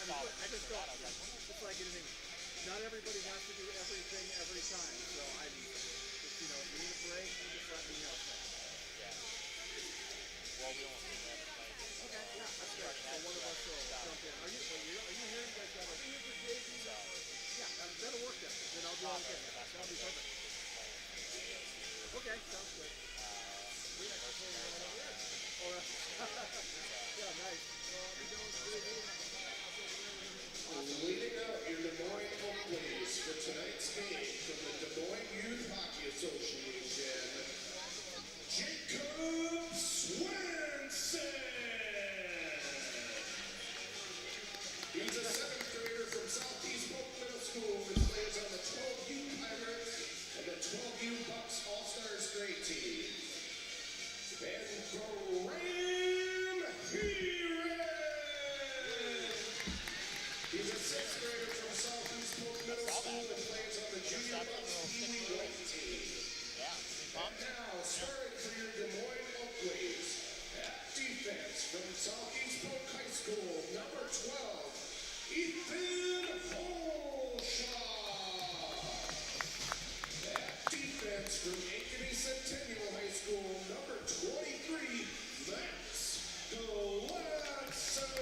I mean, I just don't. It's like anything. Not everybody has to do everything every time. So I'm just, you need a break, you just let me know. Yeah. Well, we won't do that tonight. Okay, yeah, that's great. So one of us will jump in. Are you here? You guys got a yeah, that'll work then. Then I'll do it again. That'll be perfect. Okay, sounds good. Oh, yeah, nice. Leading out your Des Moines Oakleys for tonight's game from the Des Moines Youth Hockey Association, Jacob Swenson. He's a seventh grader from Southeast Polk Middle School and plays on the 12U Pirates and the 12U Bucks All-Stars grade team. And Graham Heron. He's a sixth grader from Southeast Polk Middle School and plays on the Junior Bucks Pee-wee white team. And now, starting for your Des Moines Oakleys, at defense from Southeast Polk High School, number 12, Ethan Holshaw. At defense from Ankeny Centennial High School, number 23, Max Gladson.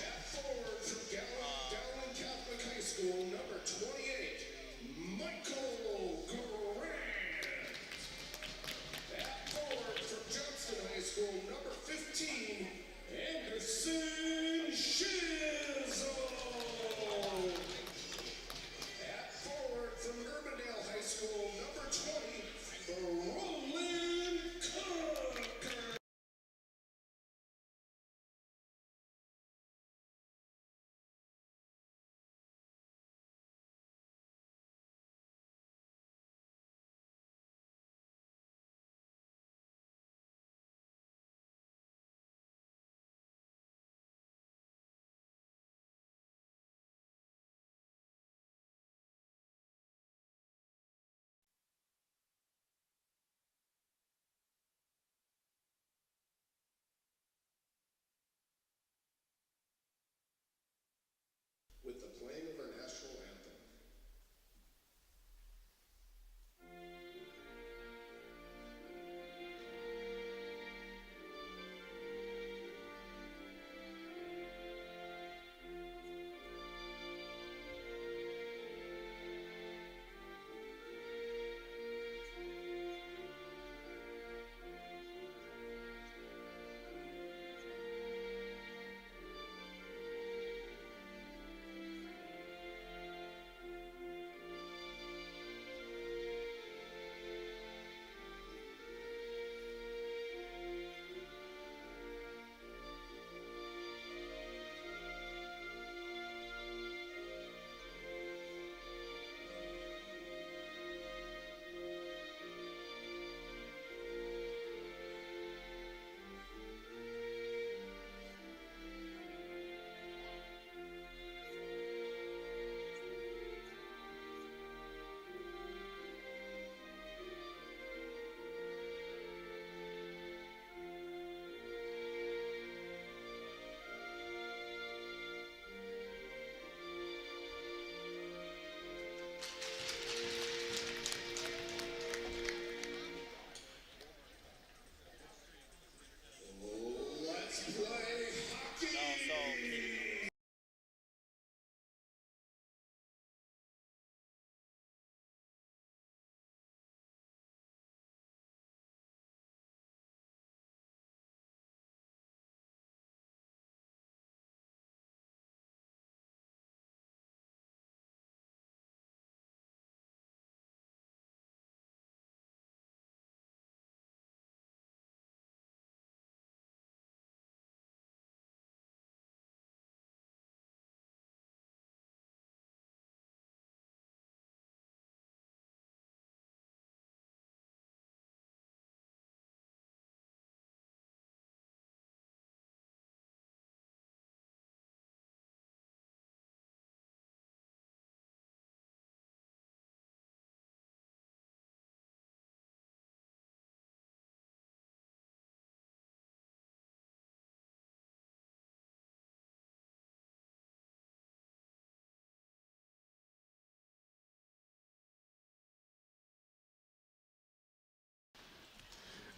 At forward from Dowling Catholic High School, number 28, Michael Grant. At forward from Johnston High School, number 15, Anderson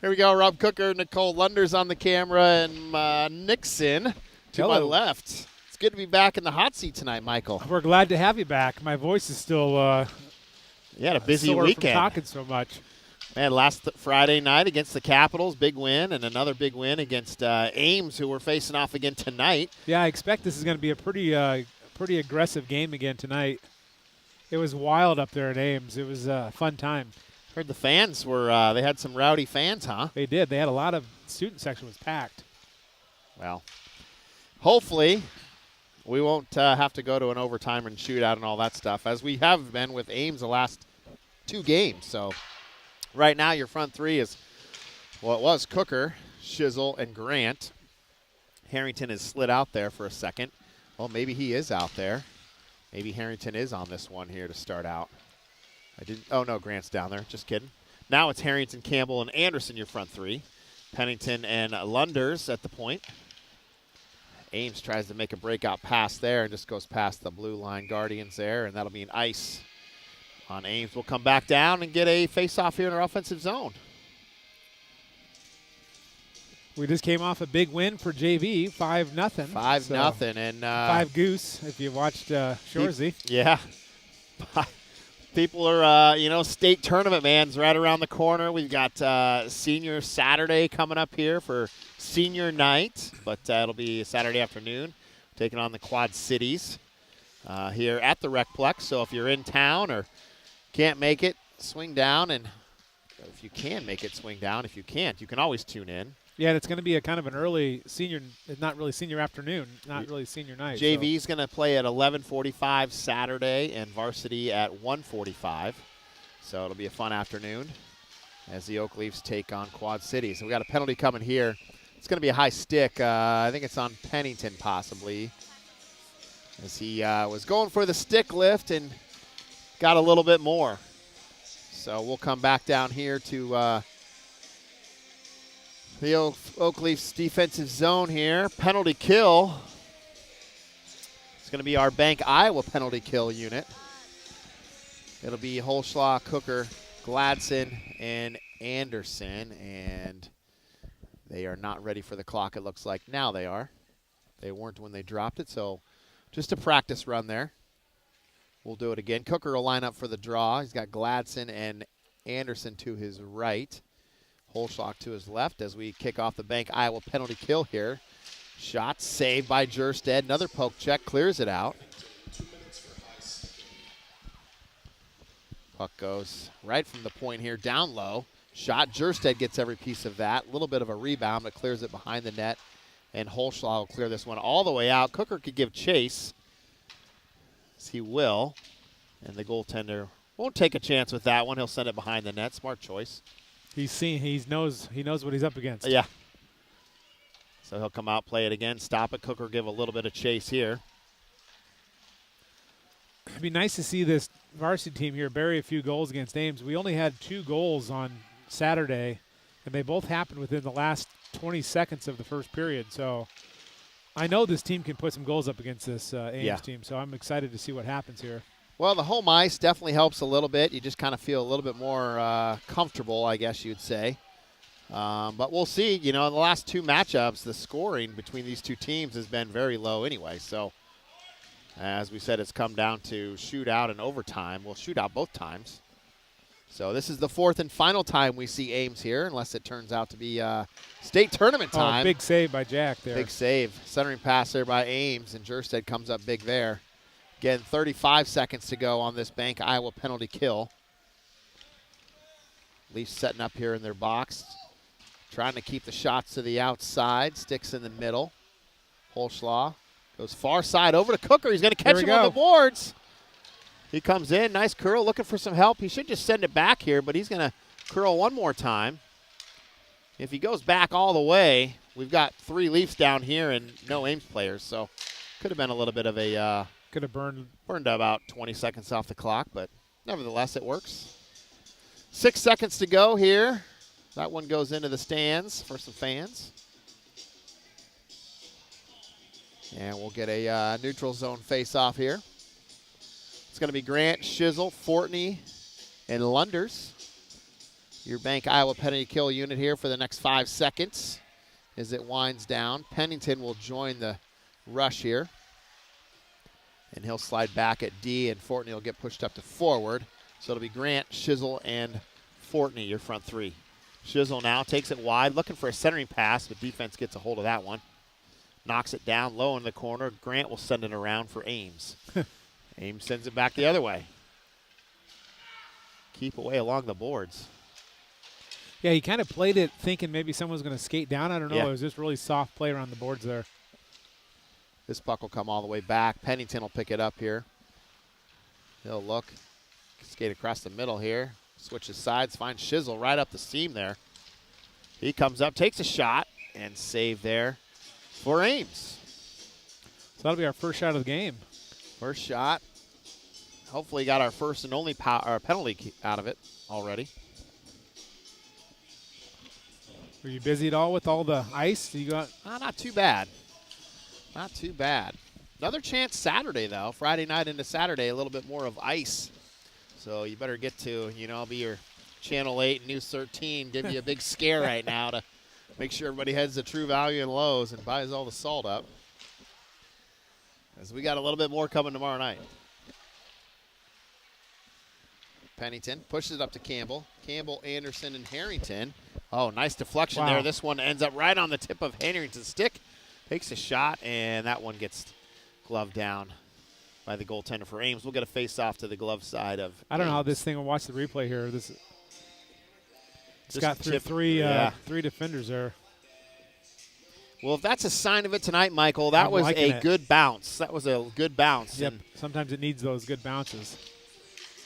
Here we go. Rob Cooker, Nicole Lunders on the camera, and Nixon to my left. It's good to be back in the hot seat tonight, Michael. We're glad to have you back. My voice is still you had a busy sore weekend. from talking so much. Man, last Friday night against the Capitals, big win, and another big win against Ames, who we're facing off again tonight. Yeah, I expect this is going to be a pretty aggressive game again tonight. It was wild up there at Ames. It was a fun time. Heard the fans were they had some rowdy fans, huh? They did. They had a lot of student section was packed. Well, hopefully we won't have to go to an overtime and shootout and all that stuff, as we have been with Ames the last 2 games. So right now your front three is, well, it was Cooker, Shizzle, and Grant. Harrington has slid out there for a second. Well, maybe he is out there. Maybe Harrington is on this one here to start out. Oh, no, Grant's down there. Just kidding. Now it's Harrington, Campbell, and Anderson, your front three. Pennington and Lunders at the point. Ames tries to make a breakout pass there and just goes past the blue line Guardians there, and that'll be an ice on Ames. We'll come back down and get a face-off here in our offensive zone. We just came off a big win for JV, 5-0. 5-0. And 5 Goose, if you watched Shorzy. Yeah. People are, state tournament, man's right around the corner. We've got Senior Saturday coming up here for senior night, but it'll be Saturday afternoon, taking on the Quad Cities here at the Recplex. So if you're in town or can't make it, swing down. And if you can make it, swing down. If you can't, you can always tune in. Yeah, and it's going to be a kind of an early senior, not really senior afternoon, not really senior night. JV's going to play at 11:45 Saturday and Varsity at 1:45. So it'll be a fun afternoon as the Oak Leafs take on Quad Cities. So we got a penalty coming here. It's going to be a high stick. I think it's on Pennington possibly, as he was going for the stick lift and got a little bit more. So we'll come back down here to the Oak Leafs defensive zone here. Penalty kill. It's going to be our Bank Iowa penalty kill unit. It'll be Holschlaw, Cooker, Gladson, and Anderson. And they are not ready for the clock, it looks like. Now they are. They weren't when they dropped it, so just a practice run there. We'll do it again. Cooker will line up for the draw. He's got Gladson and Anderson to his right. Holschlag to his left as we kick off the Bank Iowa penalty kill here. Shot saved by Jerstead. Another poke check clears it out. Puck goes right from the point here, down low. Shot, Jerstead gets every piece of that. A little bit of a rebound, but clears it behind the net. And Holschlag will clear this one all the way out. Cooker could give chase, as he will. And the goaltender won't take a chance with that one. He'll send it behind the net. Smart choice. He knows what he's up against. Yeah. So he'll come out, play it again, stop it. Cooker give a little bit of chase here. It'd be nice to see this varsity team here bury a few goals against Ames. We only had 2 goals on Saturday, and they both happened within the last 20 seconds of the first period. So I know this team can put some goals up against this Ames team, so I'm excited to see what happens here. Well, the home ice definitely helps a little bit. You just kind of feel a little bit more comfortable, I guess you'd say. But we'll see. In the last 2 matchups, the scoring between these 2 teams has been very low anyway. So, as we said, it's come down to shootout and overtime. We'll shoot out both times. So this is the 4th and final time we see Ames here, unless it turns out to be state tournament time. Oh, big save by Jack there. Big save. Centering pass there by Ames, and Jerstead comes up big there. Again, 35 seconds to go on this Bank Iowa penalty kill. Leafs setting up here in their box. Trying to keep the shots to the outside. Sticks in the middle. Holschlaw goes far side over to Cooker. He's going to catch him on the boards. He comes in. Nice curl. Looking for some help. He should just send it back here, but he's going to curl one more time. If he goes back all the way, we've got 3 Leafs down here and no Ames players. So could have been a little bit of a... Could have burned about 20 seconds off the clock, but nevertheless, it works. 6 seconds to go here. That one goes into the stands for some fans. And we'll get a neutral zone face-off here. It's going to be Grant, Shizzle, Fortney, and Lunders. Your Bank Iowa penalty kill unit here for the next 5 seconds as it winds down. Pennington will join the rush here. And he'll slide back at D, and Fortney will get pushed up to forward. So it'll be Grant, Shizzle, and Fortney, your front three. Shizzle now takes it wide, looking for a centering pass, but defense gets a hold of that one. Knocks it down low in the corner. Grant will send it around for Ames. Ames sends it back the other way. Keep away along the boards. Yeah, he kind of played it thinking maybe someone was going to skate down. I don't know. Yeah. It was just really soft play around the boards there. This puck will come all the way back. Pennington will pick it up here. He'll look. Skate across the middle here. Switches sides. Finds Shizzle right up the seam there. He comes up, takes a shot, and save there for Ames. So that'll be our first shot of the game. First shot. Hopefully got our first and only penalty out of it already. Were you busy at all with all the ice? You got Not too bad. Not too bad. Another chance Saturday, though. Friday night into Saturday, a little bit more of ice. So you better get to, I'll be your Channel 8 News 13, give you a big scare right now to make sure everybody heads to True Value and Lowe's and buys all the salt up. As we got a little bit more coming tomorrow night. Pennington pushes it up to Campbell. Campbell, Anderson, and Harrington. Oh, nice deflection there. This one ends up right on the tip of Harrington's stick. Takes a shot, and that one gets gloved down by the goaltender for Ames. We'll get a face-off to the glove side of I don't know how Ames. this thing will watch the replay here. It's got chip, three defenders there. Well, if that's a sign of it tonight, Michael, that was a good bounce. That was a good bounce. Yep. And, Sometimes it needs those good bounces.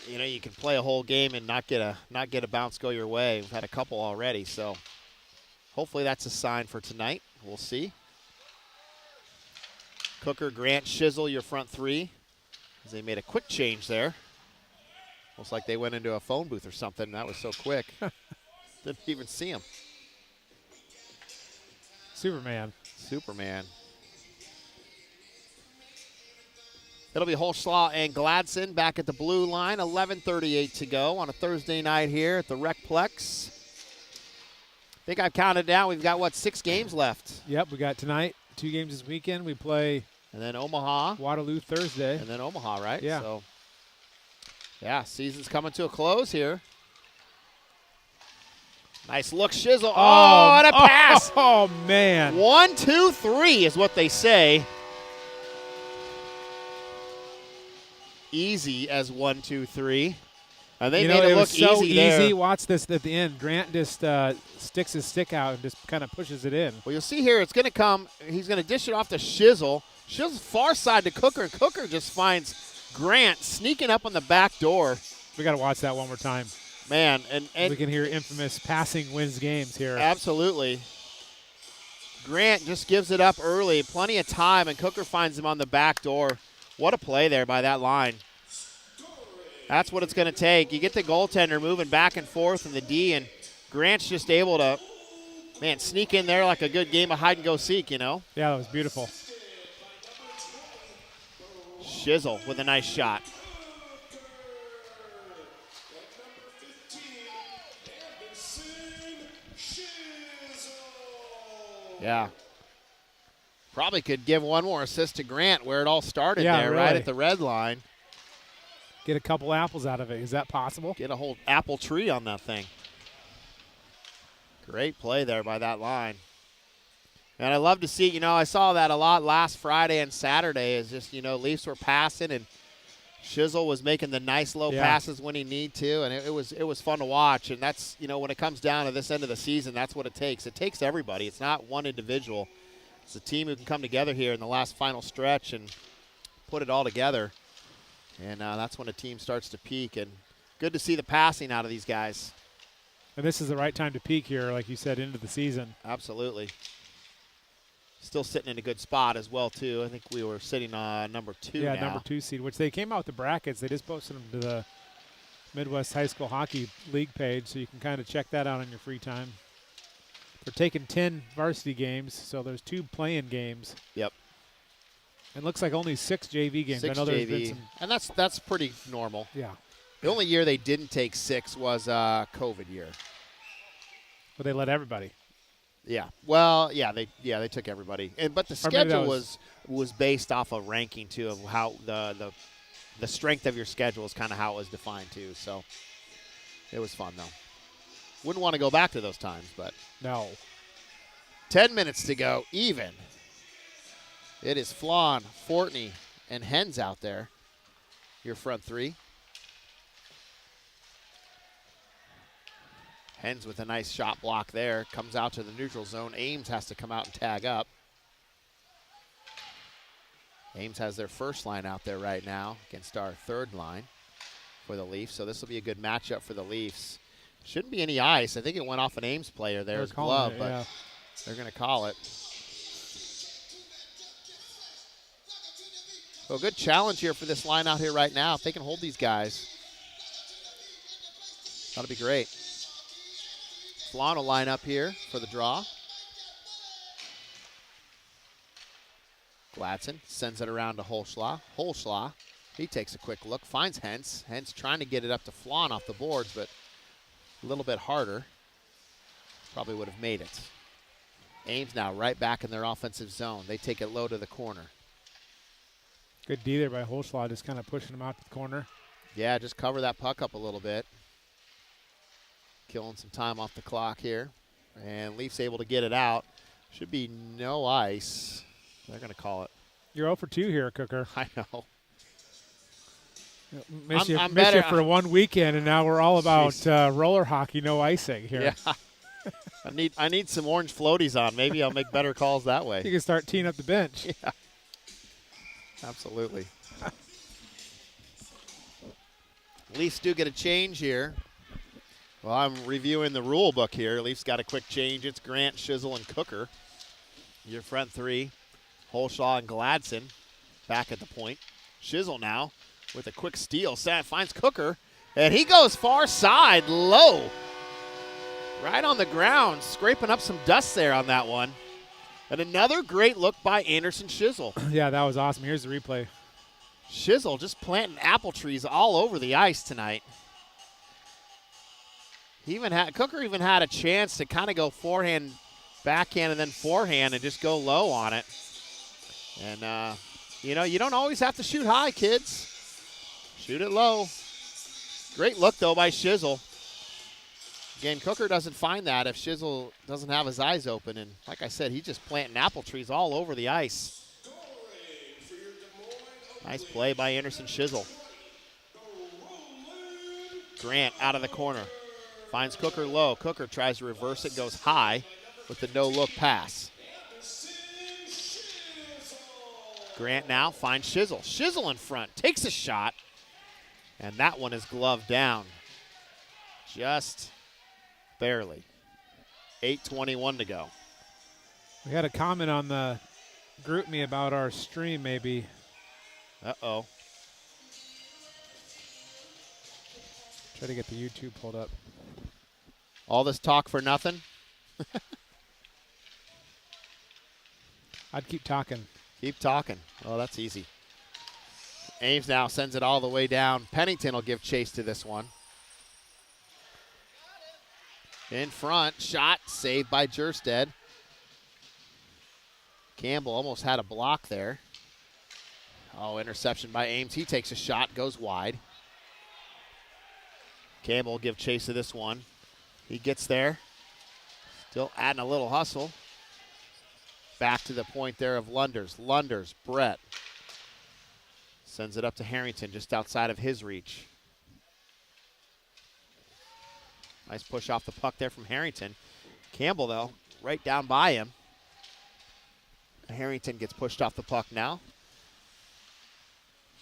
you can play a whole game and not get a bounce go your way. We've had a couple already, so hopefully that's a sign for tonight. We'll see. Cooker, Grant, Shizzle, your front three. As they made a quick change there. Looks like they went into a phone booth or something. That was so quick. Didn't even see him. Superman. It'll be Holschlaw and Gladson back at the blue line. 11:38 to go on a Thursday night here at the Recplex. I think I've counted down. We've got, 6 games left? Yep, we got tonight, 2 games this weekend. We play and then Omaha. Waterloo Thursday. And then Omaha, right? Yeah. So, season's coming to a close here. Nice look, Shizzle. Oh, and a pass. Oh, man. 1, 2, 3 is what they say. Easy as 1, 2, 3. And they made it look so easy there. Watch this at the end. Grant just sticks his stick out and just kind of pushes it in. Well, you'll see here it's going to come. He's going to dish it off to Shizzle. Shizzle's far side to Cooker, and Cooker just finds Grant sneaking up on the back door. We got to watch that one more time. Man, and we can hear infamous passing wins games here. Absolutely. Grant just gives it up early. Plenty of time, and Cooker finds him on the back door. What a play there by that line. That's what it's going to take. You get the goaltender moving back and forth in the D, and Grant's just able to, sneak in there like a good game of hide and go seek, Yeah, that was beautiful. Shizzle with a nice shot. Yeah. Probably could give one more assist to Grant where it all started there, really. right at the red line. Get a couple apples out of it. Is that possible? Get a whole apple tree on that thing. Great play there by that line. And I love to see, I saw that a lot last Friday and Saturday is just, Leafs were passing and Shizzle was making the nice low passes when he need to, and it was fun to watch. And that's, when it comes down to this end of the season, that's what it takes. It takes everybody. It's not one individual. It's a team who can come together here in the last final stretch and put it all together. And that's when a team starts to peak. And good to see the passing out of these guys. And this is the right time to peak here, like you said, into the season. Absolutely. Still sitting in a good spot as well, too. I think we were sitting on number 2 now. Yeah, number 2 seed, which they came out with the brackets. They just posted them to the Midwest High School Hockey League page, so you can kind of check that out on your free time. They're taking 10 varsity games, so there's 2 play-in games. Yep. It looks like only 6 JV games. 6 I know JV. there's been some. And that's pretty normal. Yeah. The only year they didn't take 6 was COVID year. But they let everybody. Yeah. Well, they took everybody. But the Or maybe that schedule was based off of ranking too, of how the strength of your schedule is kind of how it was defined too. So it was fun though. Wouldn't want to go back to those times, but No. 10 minutes to go, even. It is Flawn, Fortney, and Hens out there. Your front three. Hens with a nice shot block there. Comes out to the neutral zone. Ames has to come out and tag up. Ames has their first line out there right now against our third line for the Leafs. So this will be a good matchup for the Leafs. Shouldn't be any ice. I think it went off an Ames player there, his glove, but they're going to call it. So a good challenge here for this line out here right now. If they can hold these guys, that'll be great. Flan will line up here for the draw. Gladson sends it around to Holschlaw. Holschlaw, he takes a quick look, finds Hens. Hens trying to get it up to Flan off the boards, but a little bit harder. Probably would have made it. Ames now right back in their offensive zone. They take it low to the corner. Good D there by Holschlaw, just kind of pushing him out to the corner. Yeah, just cover that puck up a little bit. Killing some time off the clock here. And Leafs able to get it out. Should be no ice. They're going to call it. You're 0 for 2 here, Cooker. I know. Miss you better for one weekend, and now we're all about roller hockey, no icing here. Yeah. I need some orange floaties on. Maybe I'll make better calls that way. You can start teeing up the bench. Yeah. Absolutely. Leafs do get a change here. Well, I'm reviewing the rule book here. Leafs got a quick change. It's Grant, Shizzle, and Cooker. Your front three, Holshaw and Gladson back at the point. Shizzle now with a quick steal. Finds Cooker, and he goes far side, low. Right on the ground, scraping up some dust there on that one. And another great look by Anderson Shizzle. Yeah, that was awesome. Here's the replay. Shizzle just planting apple trees all over the ice tonight. Cooker even had a chance to kind of go forehand, backhand, and then forehand and just go low on it. And, you don't always have to shoot high, kids. Shoot it low. Great look, though, by Shizzle. Again, Cooker doesn't find that if Shizzle doesn't have his eyes open. And like I said, he's just planting apple trees all over the ice. Nice play by Anderson Shizzle. Grant out of the corner. Finds Cooker low. Cooker tries to reverse it, goes high with the no-look pass. Grant now finds Shizzle. Shizzle in front, takes a shot, and that one is gloved down. Just barely. 8:21 to go. We had a comment on the group me about our stream, maybe. Uh-oh. Try to get the YouTube pulled up. All this talk for nothing? I'd keep talking. Keep talking. Oh, that's easy. Ames now sends it all the way down. Pennington will give chase to this one. In front, shot, saved by Jerstead. Campbell almost had a block there. Oh, interception by Ames. He takes a shot, goes wide. Campbell will give chase to this one. He gets there. Still adding a little hustle. Back to the point there of Lunders. Lunders, Brett. Sends it up to Harrington just outside of his reach. Nice push off the puck there from Harrington. Campbell, though, right down by him. Harrington gets pushed off the puck now.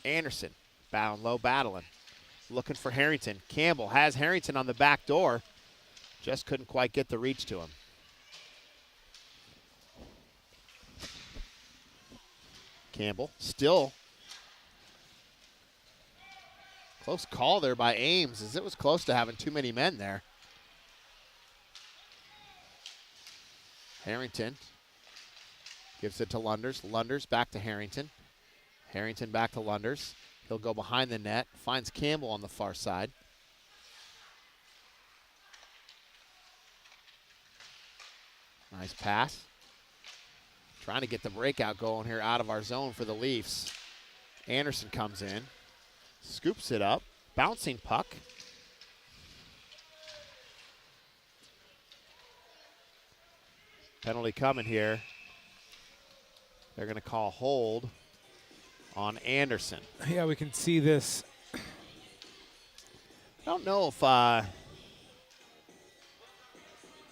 Anderson, bound low, battling. Looking for Harrington. Campbell has Harrington on the back door. Just couldn't quite get the reach to him. Campbell still. Close call there by Ames, as it was close to having too many men there. Harrington gives it to Lunders. Lunders back to Harrington. Harrington back to Lunders. He'll go behind the net. Finds Campbell on the far side. Nice pass. Trying to get the breakout going here out of our zone for the Leafs. Anderson comes in, scoops it up, bouncing puck. Penalty coming here. They're going to call hold on Anderson. Yeah, we can see this. I don't know if I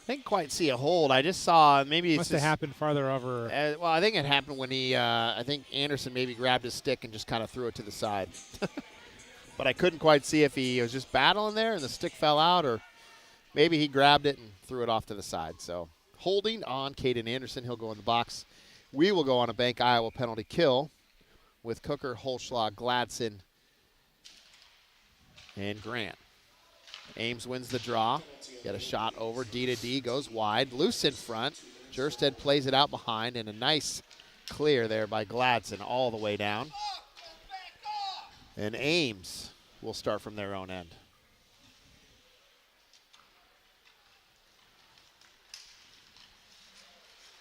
didn't quite see a hold. I just saw maybe it's Must have happened farther over. Well, I think it happened when he, I think Anderson maybe grabbed his stick and just kind of threw it to the side. But I couldn't quite see if he was just battling there and the stick fell out, or maybe he grabbed it and threw it off to the side. So holding on Caden Anderson. He'll go in the box. We will go on a Bank Iowa penalty kill with Cooker, Holschlag, Gladson, and Grant. Ames wins the draw. Get a shot over. D to D goes wide. Loose in front. Jerstead plays it out behind, and a nice clear there by Gladson all the way down. And Ames will start from their own end.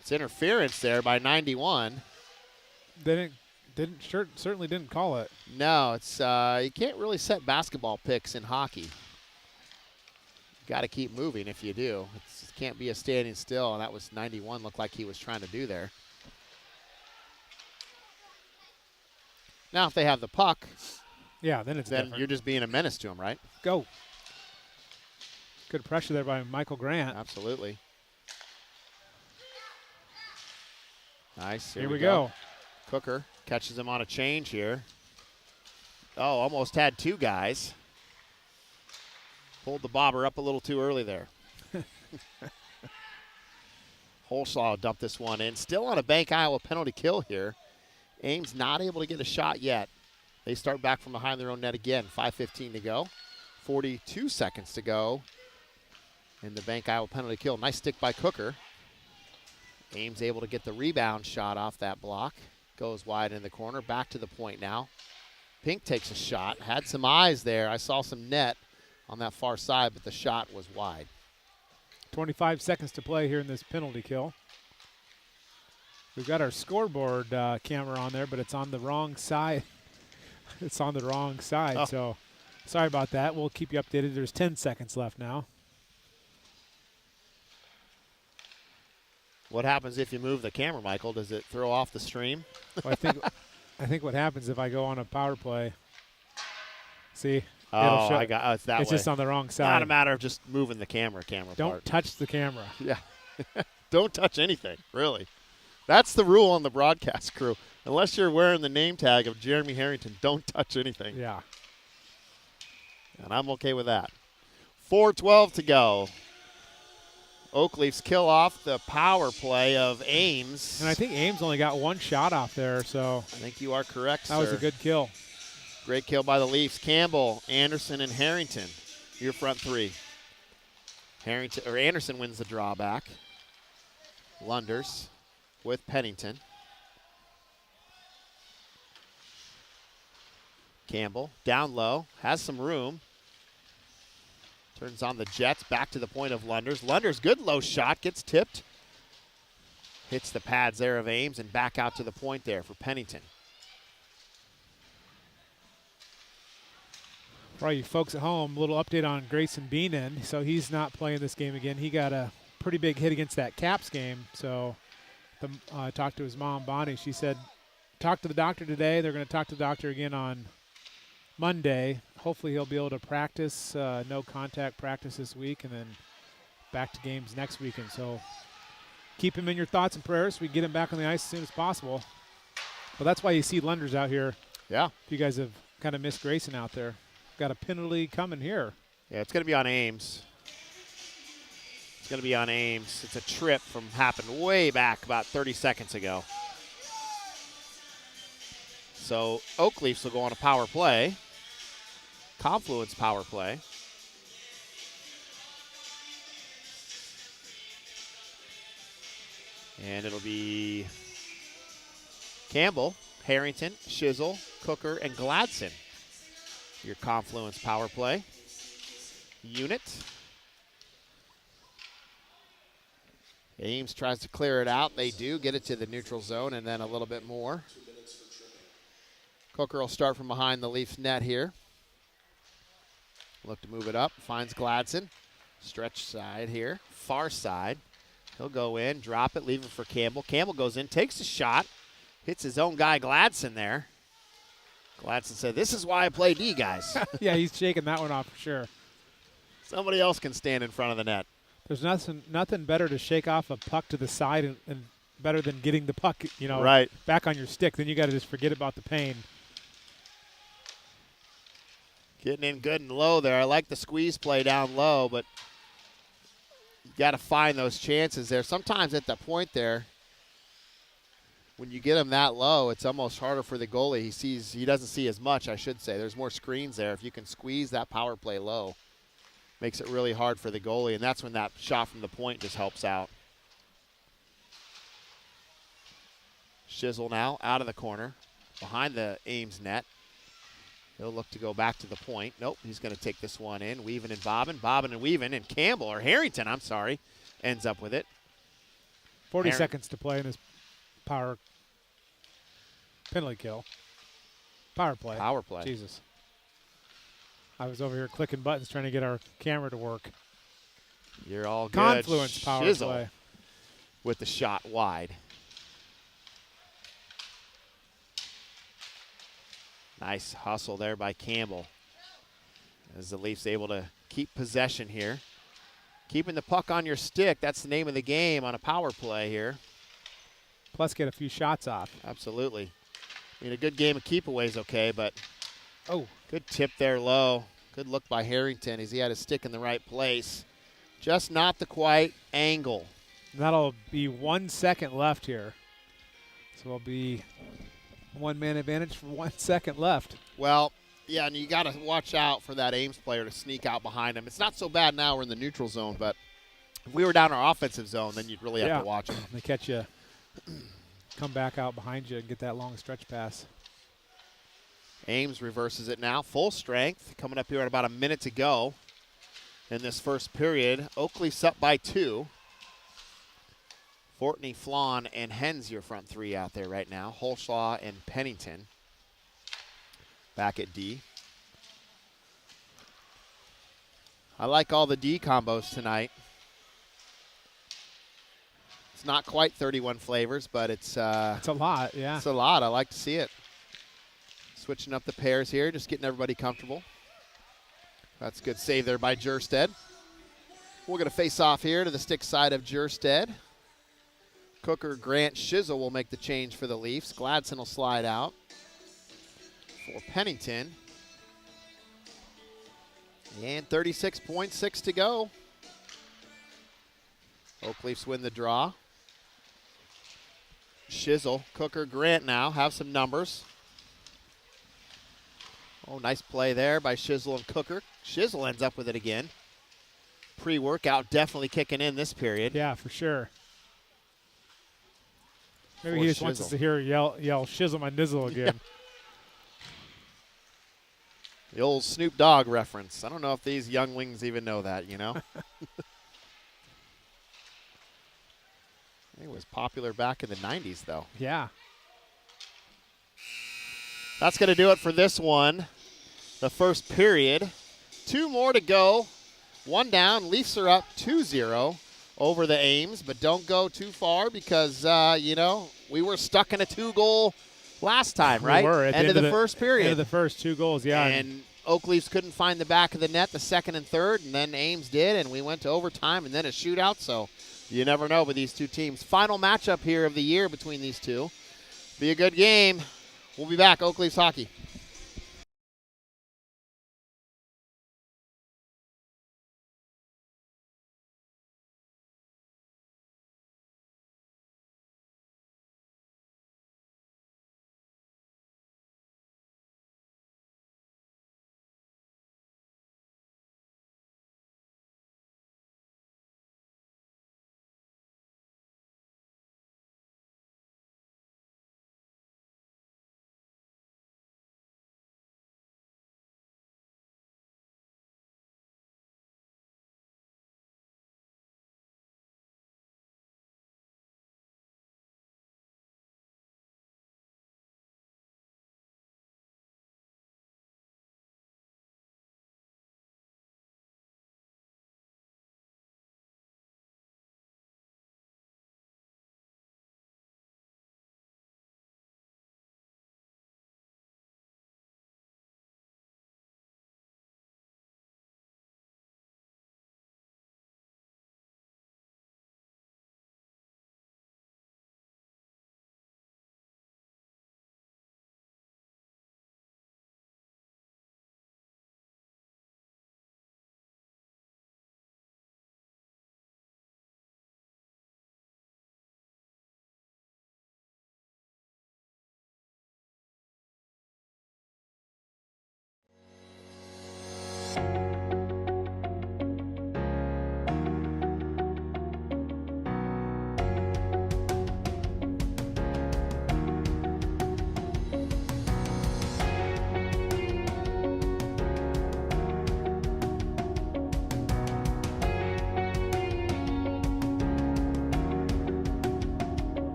It's interference there by 91. They certainly didn't call it. No, it's you can't really set basketball picks in hockey. Got to keep moving if you do. It can't be a standing still, and that was 91. Looked like he was trying to do there. Now, if they have the puck, yeah, then it's different. You're just being a menace to him, right? Go. Good pressure there by Michael Grant. Absolutely. Nice. Here we go. Cooker catches him on a change here. Oh, almost had two guys. Pulled the bobber up a little too early there. Holschlag dumped this one in. Still on a Bank Iowa penalty kill here. Ames not able to get a shot yet. They start back from behind their own net again. 5:15 to go. 42 seconds to go in the Bank Iowa penalty kill. Nice stick by Cooker. Ames able to get the rebound shot off that block. Goes wide in the corner. Back to the point now. Pink takes a shot. Had some eyes there. I saw some net on that far side, but the shot was wide. 25 seconds to play here in this penalty kill. We've got our scoreboard camera on there, but it's on the wrong side. It's on the wrong side, so sorry about that. We'll keep you updated. There's 10 seconds left now. What happens if you move the camera, Michael? Does it throw off the stream? Well, I think what happens if I go on a power play, see? Oh, I got it's that way. It's just on the wrong side. Not a matter of just moving the camera Don't part. touch the camera. Yeah. Don't touch anything, really. That's the rule on the broadcast crew. Unless you're wearing the name tag of Jeremy Harrington, don't touch anything. Yeah. And I'm okay with that. 4:12 to go. Oak Leafs kill off the power play of Ames. And I think Ames only got one shot off there, so I think you are correct, that was a good kill. Great kill by the Leafs. Campbell, Anderson, and Harrington. Your front three. Anderson wins the draw back. Lunders with Pennington. Campbell down low, has some room. Turns on the Jets, back to the point of Lunders. Lunders, good low shot, gets tipped. Hits the pads there of Ames and back out to the point there for Pennington. For all you folks at home, a little update on Grayson Beanon. So he's not playing this game again. He got a pretty big hit against that Caps game. So I talked to his mom, Bonnie. She said, talk to the doctor today. They're going to talk to the doctor again on Monday. Hopefully he'll be able to practice, no contact practice this week, and then back to games next weekend. So keep him in your thoughts and prayers. We get him back on the ice as soon as possible. Well, that's why you see Lunders out here. Yeah. If you guys have kind of missed Grayson out there. Got a penalty coming here. Yeah, it's going to be on Ames. It's going to be on Ames. It's a trip from happened way back about 30 seconds ago. So Oak Leafs will go on a power play. Confluence power play. And it'll be Campbell, Harrington, Shizzle, Cooker, and Gladson. Your Confluence power play unit. Ames tries to clear it out. They do get it to the neutral zone and then a little bit more. Coker will start from behind the Leafs net here. Look to move it up. Finds Gladson. Stretch side here. Far side. He'll go in, drop it, leave it for Campbell. Campbell goes in, takes a shot. Hits his own guy Gladson there. Gladson said, "This is why I play D, guys." Yeah, he's shaking that one off for sure. Somebody else can stand in front of the net. There's nothing better to shake off a puck to the side and better than getting the puck, Right. back on your stick. Then you got to just forget about the pain. Getting in good and low there. I like the squeeze play down low, but you got to find those chances there. Sometimes at the point there, when you get him that low, it's almost harder for the goalie. He doesn't see as much, I should say. There's more screens there. If you can squeeze that power play low, makes it really hard for the goalie, and that's when that shot from the point just helps out. Shizzle now out of the corner, behind the Ames net. He'll look to go back to the point. Nope, he's going to take this one in. Weaving and bobbing and weaving, and Campbell, or Harrington, I'm sorry, ends up with it. 40 seconds to play in this power penalty kill. Power play. Power play. Jesus. I was over here clicking buttons trying to get our camera to work. You're all good. Confluence power Shizzle play. with the shot wide. Nice hustle there by Campbell as the Leafs able to keep possession here. Keeping the puck on your stick, that's the name of the game on a power play here. Plus get a few shots off. Absolutely. I mean, a good game of keep-away is okay, but Oh, good tip there low. Good look by Harrington as he had his stick in the right place. Just not the quite angle. that'll be 1 second left here. So it'll be one-man advantage for 1 second left. Well, yeah, and you got to watch out for that Ames player to sneak out behind him. It's not so bad now we're in the neutral zone, but if we were down our offensive zone, then you'd really have to watch him. They catch you, come back out behind you and get that long stretch pass. Ames reverses it now, full strength, coming up here at about a minute to go in this first period. Oakley's up by 2. Fortney, Flawn, and Hens your front three out there right now. Holshaw and Pennington back at D. I like all the D combos tonight. It's not quite 31 flavors, but it's a lot, yeah. It's a lot. I like to see it. Switching up the pairs here, just getting everybody comfortable. That's a good save there by Jerstead. We're going to face off here to the stick side of Jerstead. Cooker, Grant, Shizzle will make the change for the Leafs. Gladson will slide out for Pennington. And 36.6 to go. Oak Leafs win the draw. Shizzle, Cooker, Grant now have some numbers. Oh, nice play there by Shizzle and Cooker. Shizzle ends up with it again. Pre-workout definitely kicking in this period. Yeah, for sure. Maybe For he just wants us Shizzle. to hear yell shizzle my nizzle again. The old Snoop Dogg reference. I don't know if these younglings even know that, you know? It was popular back in the 90s, though. Yeah. That's going to do it for this one. The first period. 2 more to go. 1 down. Leafs are up 2-0 over the Ames, but don't go too far because, we were stuck in a 2-goal last time, right? We were at end of the first period. End of the first 2 goals, yeah. And Oak Leafs couldn't find the back of the net the second and third, and then Ames did, and we went to overtime and then a shootout, so you never know with these two teams. Final matchup here of the year between these two. Be a good game. We'll be back. Oak Leafs hockey.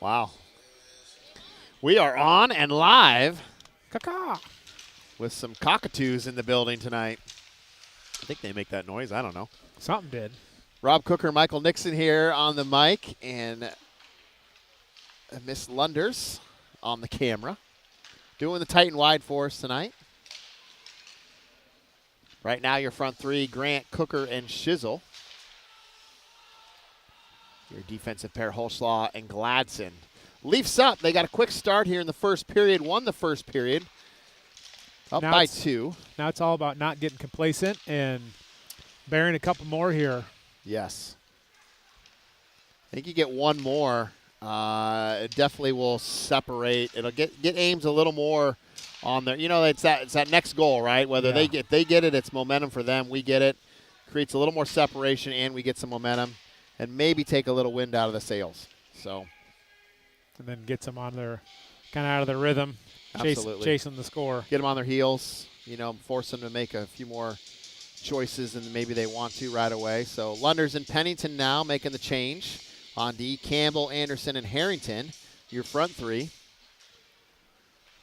Wow. We are on and live Caw. with some cockatoos in the building tonight. I think they make that noise. I don't know. Something did. Rob Cooker, Michael Nixon here on the mic, and Miss Lunders on the camera. Doing the tight and wide for us tonight. Right now, your front three, Grant, Cooker, and Shizzle. Your defensive pair, Holslaw and Gladson. Leafs up. They got a quick start here in the first period, won the first period. Up Now by it's- 2. Now it's all about not getting complacent and bearing a couple more here. Yes. I think you get one more. It definitely will separate. It'll get Ames a little more on there. You know, it's that next goal, right? Whether Yeah. they get it, it's momentum for them. We get it. Creates a little more separation, and we get some momentum, and maybe take a little wind out of the sails. So, And then gets them on their kind of out of their rhythm, absolutely. chasing the score. Get them on their heels, force them to make a few more choices than maybe they want to right away. So Lunders and Pennington now making the change on D. Campbell, Anderson, and Harrington, your front three.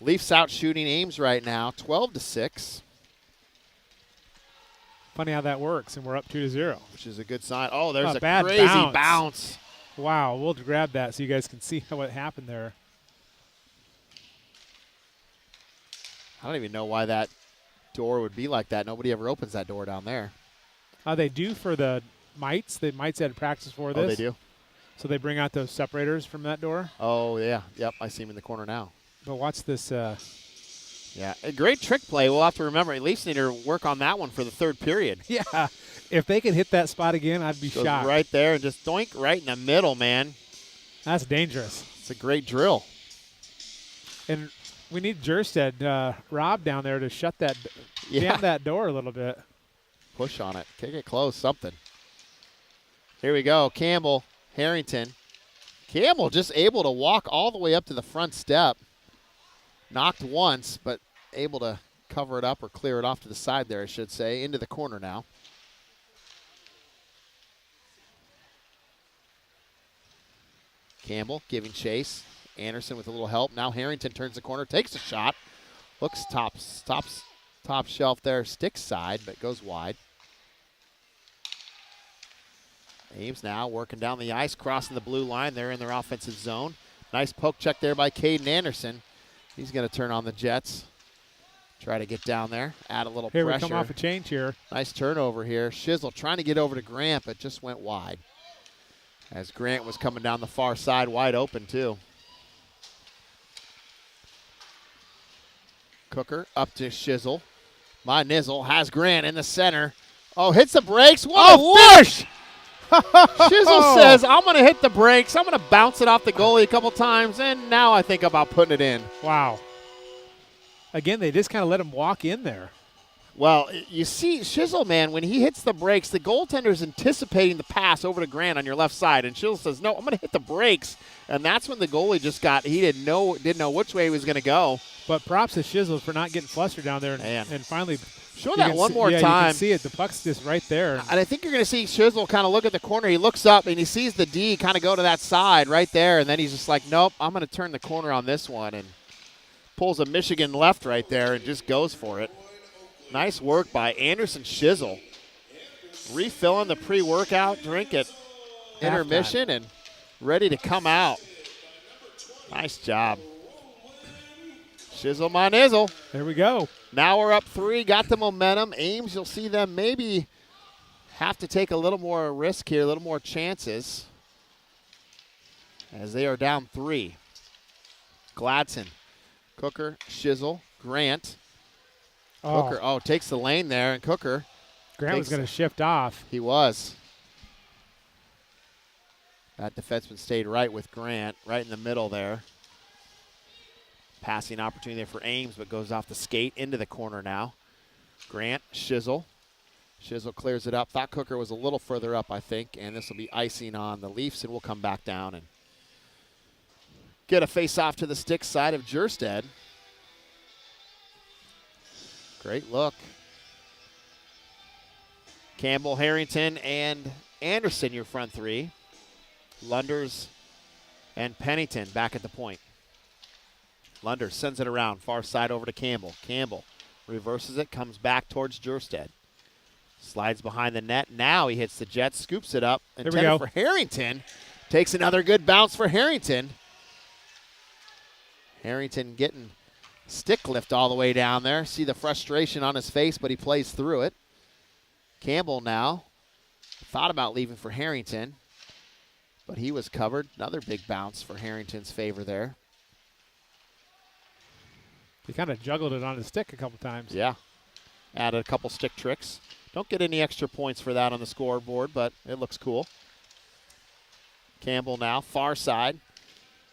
Leafs out shooting Ames right now, 12-6, Funny how that works, and we're up 2-0. which is a good sign. Oh, there's a bad crazy bounce. bounce. Wow, we'll grab that so you guys can see what happened there. I don't even know why that door would be like that. Nobody ever opens that door down there. They do for the mites. The mites had practice for this. Oh, they do? So they bring out those separators from that door. Oh, yeah. Yep, I see him in the corner now. But watch this. Yeah, a great trick play. We'll have to remember. Leafs need to work on that one for the third period. Yeah, if they could hit that spot again, I'd be Goes shocked. right there and just doink right in the middle, man. That's dangerous. It's a great drill. And we need Jerstead, Rob down there to shut that, Yeah. jam that door a little bit. Push on it. Kick it close, something. Here we go. Campbell, Harrington. Campbell just able to walk all the way up to the front step. Knocked once, but able to cover it up or clear it off to the side there, I should say. Into the corner now. Campbell giving chase. Anderson with a little help. Now Harrington turns the corner, takes a shot. Looks top shelf there, stick side, but goes wide. Ames now working down the ice, crossing the blue line. They're in their offensive zone. Nice poke check there by Caden Anderson. He's going to turn on the Jets. Try to get down there, add a little Here pressure. we come off a change here. Nice turnover here. Shizzle trying to get over to Grant, but just went wide. As Grant was coming down the far side, wide open too. Cooker up to Shizzle. My Nizzle has Grant in the center. Oh, hits the brakes. What a fish! Shizzle says, I'm going to hit the brakes. I'm going to bounce it off the goalie a couple times, and now I think about putting it in. Wow. Again, they just kind of let him walk in there. Well, you see, Shizzle, man, when he hits the brakes, the goaltender's anticipating the pass over to Grant on your left side, and Shizzle says, no, I'm going to hit the brakes. And that's when the goalie just he didn't know which way he was going to go. But props to Shizzle for not getting flustered down there and finally. Show you that can one see- more yeah, time. You can see it. The puck's just right there. And I think you're going to see Shizzle kind of look at the corner. He looks up, and he sees the D kind of go to that side right there, and then he's just like, nope, I'm going to turn the corner on this one, and pulls a Michigan left right there and just goes for it. Nice work by Anderson Shizzle. Refilling the pre-workout drink at intermission and ready to come out. Nice job. Shizzle my nizzle. There we go. Now we're up 3, got the momentum. Ames, you'll see them maybe have to take a little more risk here, a little more chances as they are down 3. Gladson, Cooker, Shizzle, Grant. Cooker, takes the lane there, and Cooker. Grant was going to shift off. He was. That defenseman stayed right with Grant, right in the middle there. Passing opportunity there for Ames, but goes off the skate into the corner now. Grant, Shizzle. Shizzle clears it up. Thought Cooker was a little further up, I think, and this will be icing on the Leafs, and we'll come back down and get a face-off to the stick side of Jerstead. Great look. Campbell, Harrington, and Anderson, your front 3. Lunders And Pennington back at the point. Lunder sends it around, far side over to Campbell. Campbell reverses it, comes back towards Jurstead. Slides behind the net. Now he hits the jet, scoops it up. There we go. For Harrington. Takes another good bounce for Harrington. Harrington getting stick lift all the way down there. See the frustration on his face, but he plays through it. Campbell now thought about leaving for Harrington, but he was covered. Another big bounce for Harrington's favor there. He kind of juggled it on his stick a couple times. Yeah. Added a couple stick tricks. Don't get any extra points for that on the scoreboard, but it looks cool. Campbell now, far side.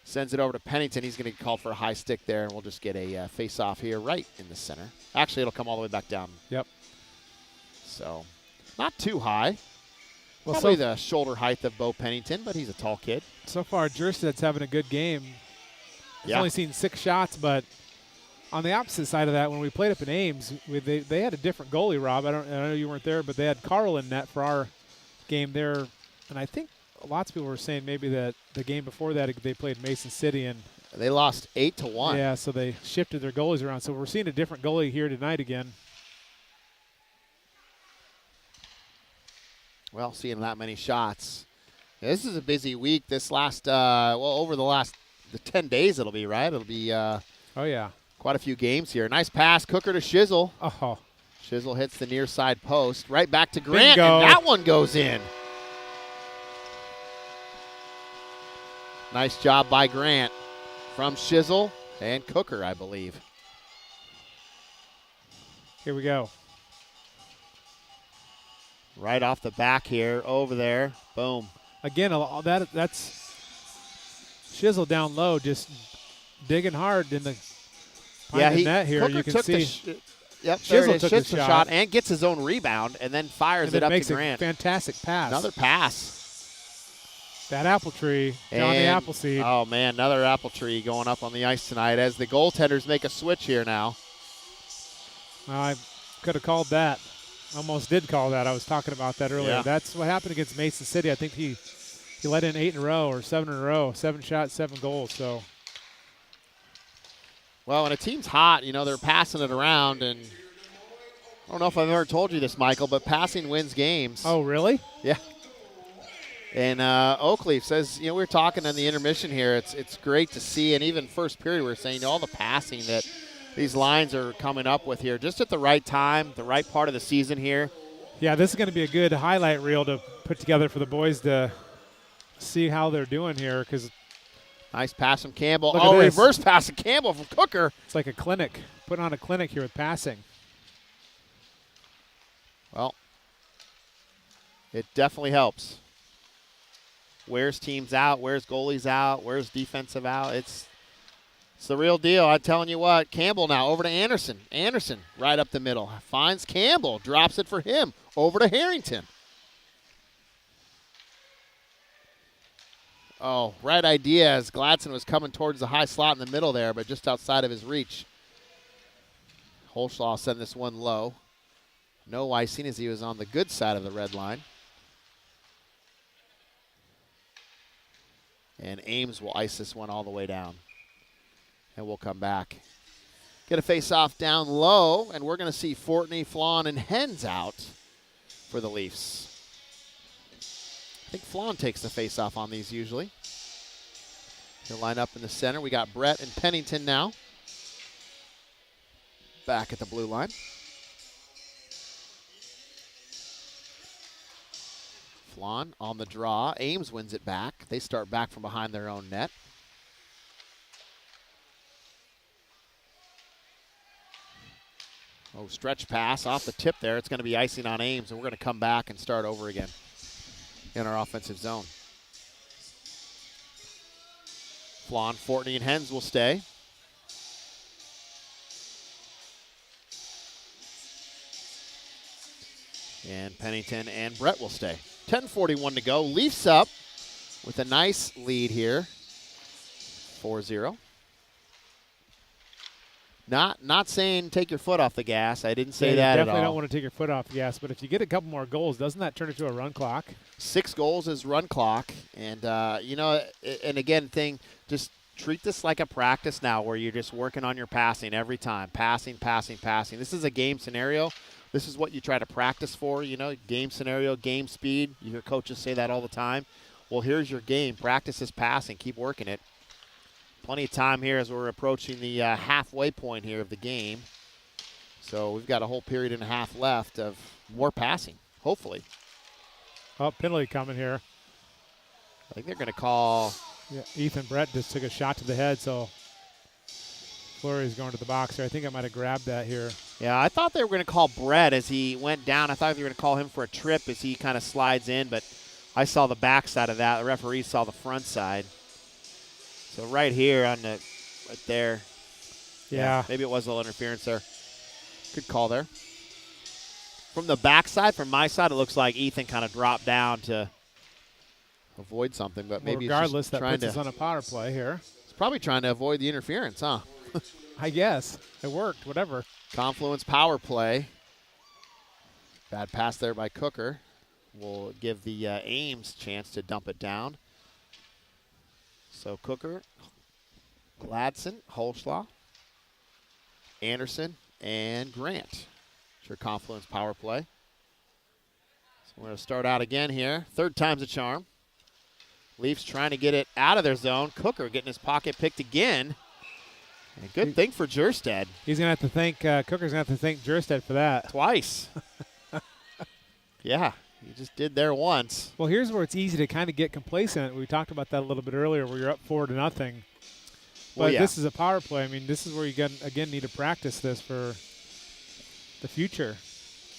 Sends it over to Pennington. He's going to get called for a high stick there, and we'll just get a face-off here right in the center. Actually, it'll come all the way back down. Yep. So, not too high. Well, Probably the shoulder height of Bo Pennington, but he's a tall kid. So far, Jursted's having a good game. He's Yeah. only seen 6 shots, but on the opposite side of that, when we played up in Ames, they had a different goalie, Rob. I know you weren't there, but they had Carl in net for our game there. And I think lots of people were saying maybe that the game before that they played Mason City, and They lost 8-1. yeah, so they shifted their goalies around. So we're seeing a different goalie here tonight again. Well, seeing that many shots. Yeah, this is a busy week. This last, over the 10 days it'll be, right? It'll be Oh, yeah. quite a few games here. Nice pass, Cooker to Shizzle. Oh, Shizzle hits the near side post. Right back to Grant, Bingo. and that one goes in. Nice job by Grant from Shizzle and Cooker, I believe. here we go. Right off the back here, over there. Boom. Again, that's Shizzle down low, just digging hard in the behind the net here. Cooker You can took see. Shizzle there Shizzle it is. took Shoots the the shot. and gets his own rebound and then fires and it then up makes to a Grant. fantastic pass. Another pass. That apple tree, Johnny And- Appleseed. Oh, man, another apple tree going up on the ice tonight as the goaltenders make a switch here now. Well, I could have called that. Almost did call that. I was talking about that earlier. Yeah. That's what happened against Mason City. I think he let in 8 in a row or 7 in a row. 7 shots, 7 goals. So Well, when a team's hot, they're passing it around, and I don't know if I've ever told you this, Michael, but passing wins games. oh, really? Yeah. And Oakleaf says, we were talking in the intermission here, it's great to see, and even first period we were saying all the passing that these lines are coming up with here, just at the right time, the right part of the season here. Yeah, this is going to be a good highlight reel to put together for the boys to see how they're doing here, because Nice pass from Campbell. Look at Oh, this. reverse pass from Campbell from Cooker. it's like a clinic. Putting on a clinic here with passing. Well, it definitely helps. Where's teams out? Where's goalies out? Where's defensive out? It's the real deal. I'm telling you what. Campbell now over to Anderson. Anderson right up the middle. Finds Campbell. Drops it for him. Over to Harrington. Oh, right idea as Gladson was coming towards the high slot in the middle there, but just outside of his reach. Holschlaw send this one low. No icing as he was on the good side of the red line. And Ames will ice this one all the way down. And we'll come back. Get a face-off down low, and we're going to see Fortney, Flawn, and Hens out for the Leafs. I think Flawn takes the face-off on these usually. He'll line up in the center. We got Brett and Pennington now. Back at the blue line. Flawn on the draw. Ames wins it back. They start back from behind their own net. Oh, stretch pass off the tip there. It's going to be icing on Ames, and we're going to come back and start over again in our offensive zone. Flawn, Fortney, and Hens will stay. And Pennington and Brett will stay. 10:41 to go. Leafs up with a nice lead here. 4-0. Not saying take your foot off the gas. I didn't say Yeah, that you at definitely all. don't want to take your foot off the gas, but if you get a couple more goals, doesn't that turn into a run clock? 6 goals is run clock. And, and again, just treat this like a practice now where you're just working on your passing every time. Passing. This is a game scenario. This is what you try to practice for, game scenario, game speed. You hear coaches say that all the time. Well, here's your game. Practice is passing. Keep working it. Plenty of time here as we're approaching the halfway point here of the game. So we've got a whole period and a half left of more passing, hopefully. Oh, penalty coming here. I think they're going to call. Yeah, Ethan Brett just took a shot to the head, so Fleury's going to the box here. I think I might have grabbed that here. Yeah, I thought they were going to call Brett as he went down. I thought they were going to call him for a trip as he kind of slides in, but I saw the back side of that. The referee saw the front side. So right here right there. Yeah. Maybe it was a little interference there. Good call there. From the back side, from my side, it looks like Ethan kind of dropped down to avoid something, but maybe regardless, it's just that trying puts to. us on a power play here. It's probably trying to avoid the interference, huh? I guess. It worked, whatever. Confluence power play. Bad pass there by Cooker. Will give the Ames chance to dump it down. So Cooker, Gladson, Holschlaw, Anderson, and Grant. It's your Confluence power play. So we're going to start out again here. Third time's a charm. Leafs trying to get it out of their zone. Cooker getting his pocket picked again. And good thing for Jerstead. He's going to have to thank, Cooker's going to have to thank Jerstead for that. Twice. Yeah, you just did there once. Well, here's where it's easy to kind of get complacent. We talked about that a little bit earlier where you're up 4-0. But Well, yeah. this is a power play. I mean, this is where you, again, need to practice this for the future.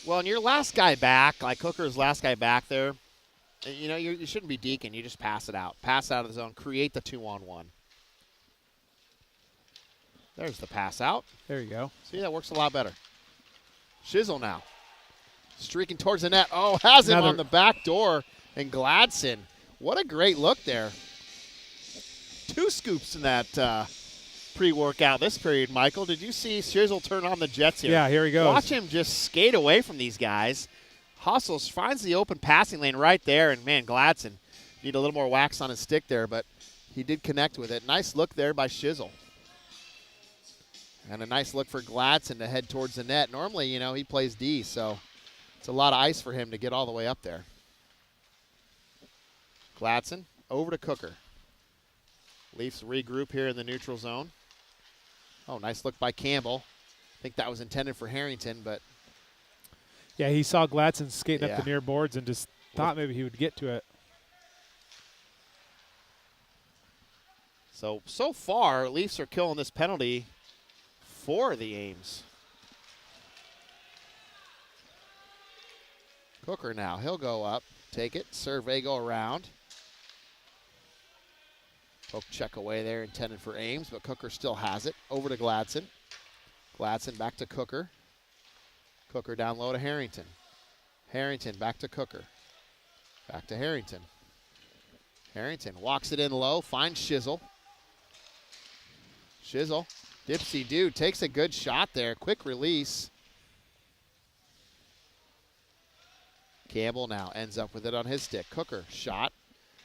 Well, and your last guy back, like Hooker's last guy back there, you shouldn't be deacon. You just pass it out. Pass out of the zone. Create the 2-on-1. There's the pass out. There you go. See, that works a lot better. Shizzle now. Streaking towards the net. Oh, has him on the back door. And Gladson. What a great look there. 2 scoops in that pre-workout this period, Michael. Did you see Shizzle turn on the Jets here? Yeah, here he goes. Watch him just skate away from these guys. Hustles, finds the open passing lane right there. And, man, Gladson need a little more wax on his stick there, but he did connect with it. Nice look there by Shizzle. And a nice look for Gladson to head towards the net. Normally, he plays D, so it's a lot of ice for him to get all the way up there. Gladson over to Cooker. Leafs regroup here in the neutral zone. Oh, nice look by Campbell. I think that was intended for Harrington, but. Yeah, he saw Gladson skating up Yeah. the near boards and just thought maybe he would get to it. So far, Leafs are killing this penalty for the Ames. Cooker now. He'll go up, take it, survey, go around. Poke check away there, intended for Ames, but Cooker still has it. Over to Gladson. Gladson back to Cooker. Cooker down low to Harrington. Harrington back to Cooker. Back to Harrington. Harrington walks it in low, finds Shizzle. Shizzle, dipsy-do, takes a good shot there. Quick release. Campbell now ends up with it on his stick. Cooker, shot.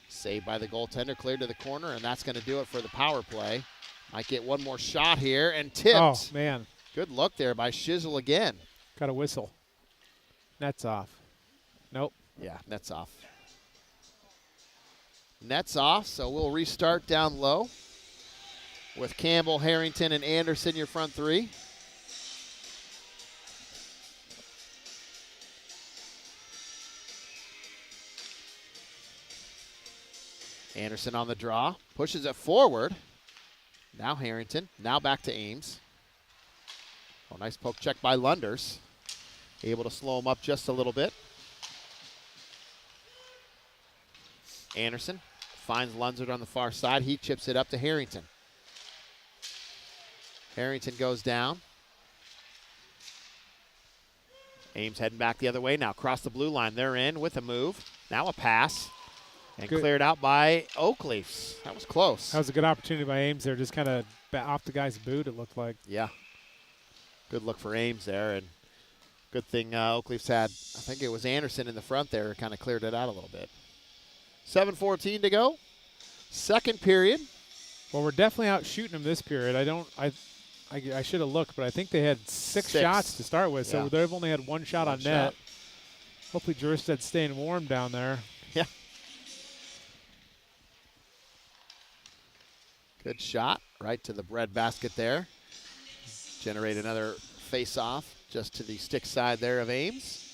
Saved by the goaltender, cleared to the corner, and that's going to do it for the power play. Might get one more shot here, and tipped. Oh, man. Good look there by Shizzle again. Got a whistle. Net's off. Nope. Yeah, net's off. Net's off, so we'll restart down low with Campbell, Harrington, and Anderson, your front three. Anderson on the draw, pushes it forward. Now Harrington, now back to Ames. Oh, nice poke check by Lunders. Able to slow him up just a little bit. Anderson finds Lunders on the far side. He chips it up to Harrington. Harrington goes down. Ames heading back the other way now. Across the blue line. They're in with a move. Now a pass. And Good. Cleared out by Oakleafs. That was close. That was a good opportunity by Ames there. Just kind of off the guy's boot, it looked like. Yeah. Good look for Ames there, and good thing Oakleaf's had, I think it was Anderson in the front there, kind of cleared it out a little bit. 7:14 to go. Second period. Well, we're definitely out shooting them this period. I should have looked, but I think they had six shots to start with, so Yeah. they've only had one shot on net. Hopefully Jursted's staying warm down there. Yeah. Good shot right to the bread basket there. Generate another face-off just to the stick side there of Ames.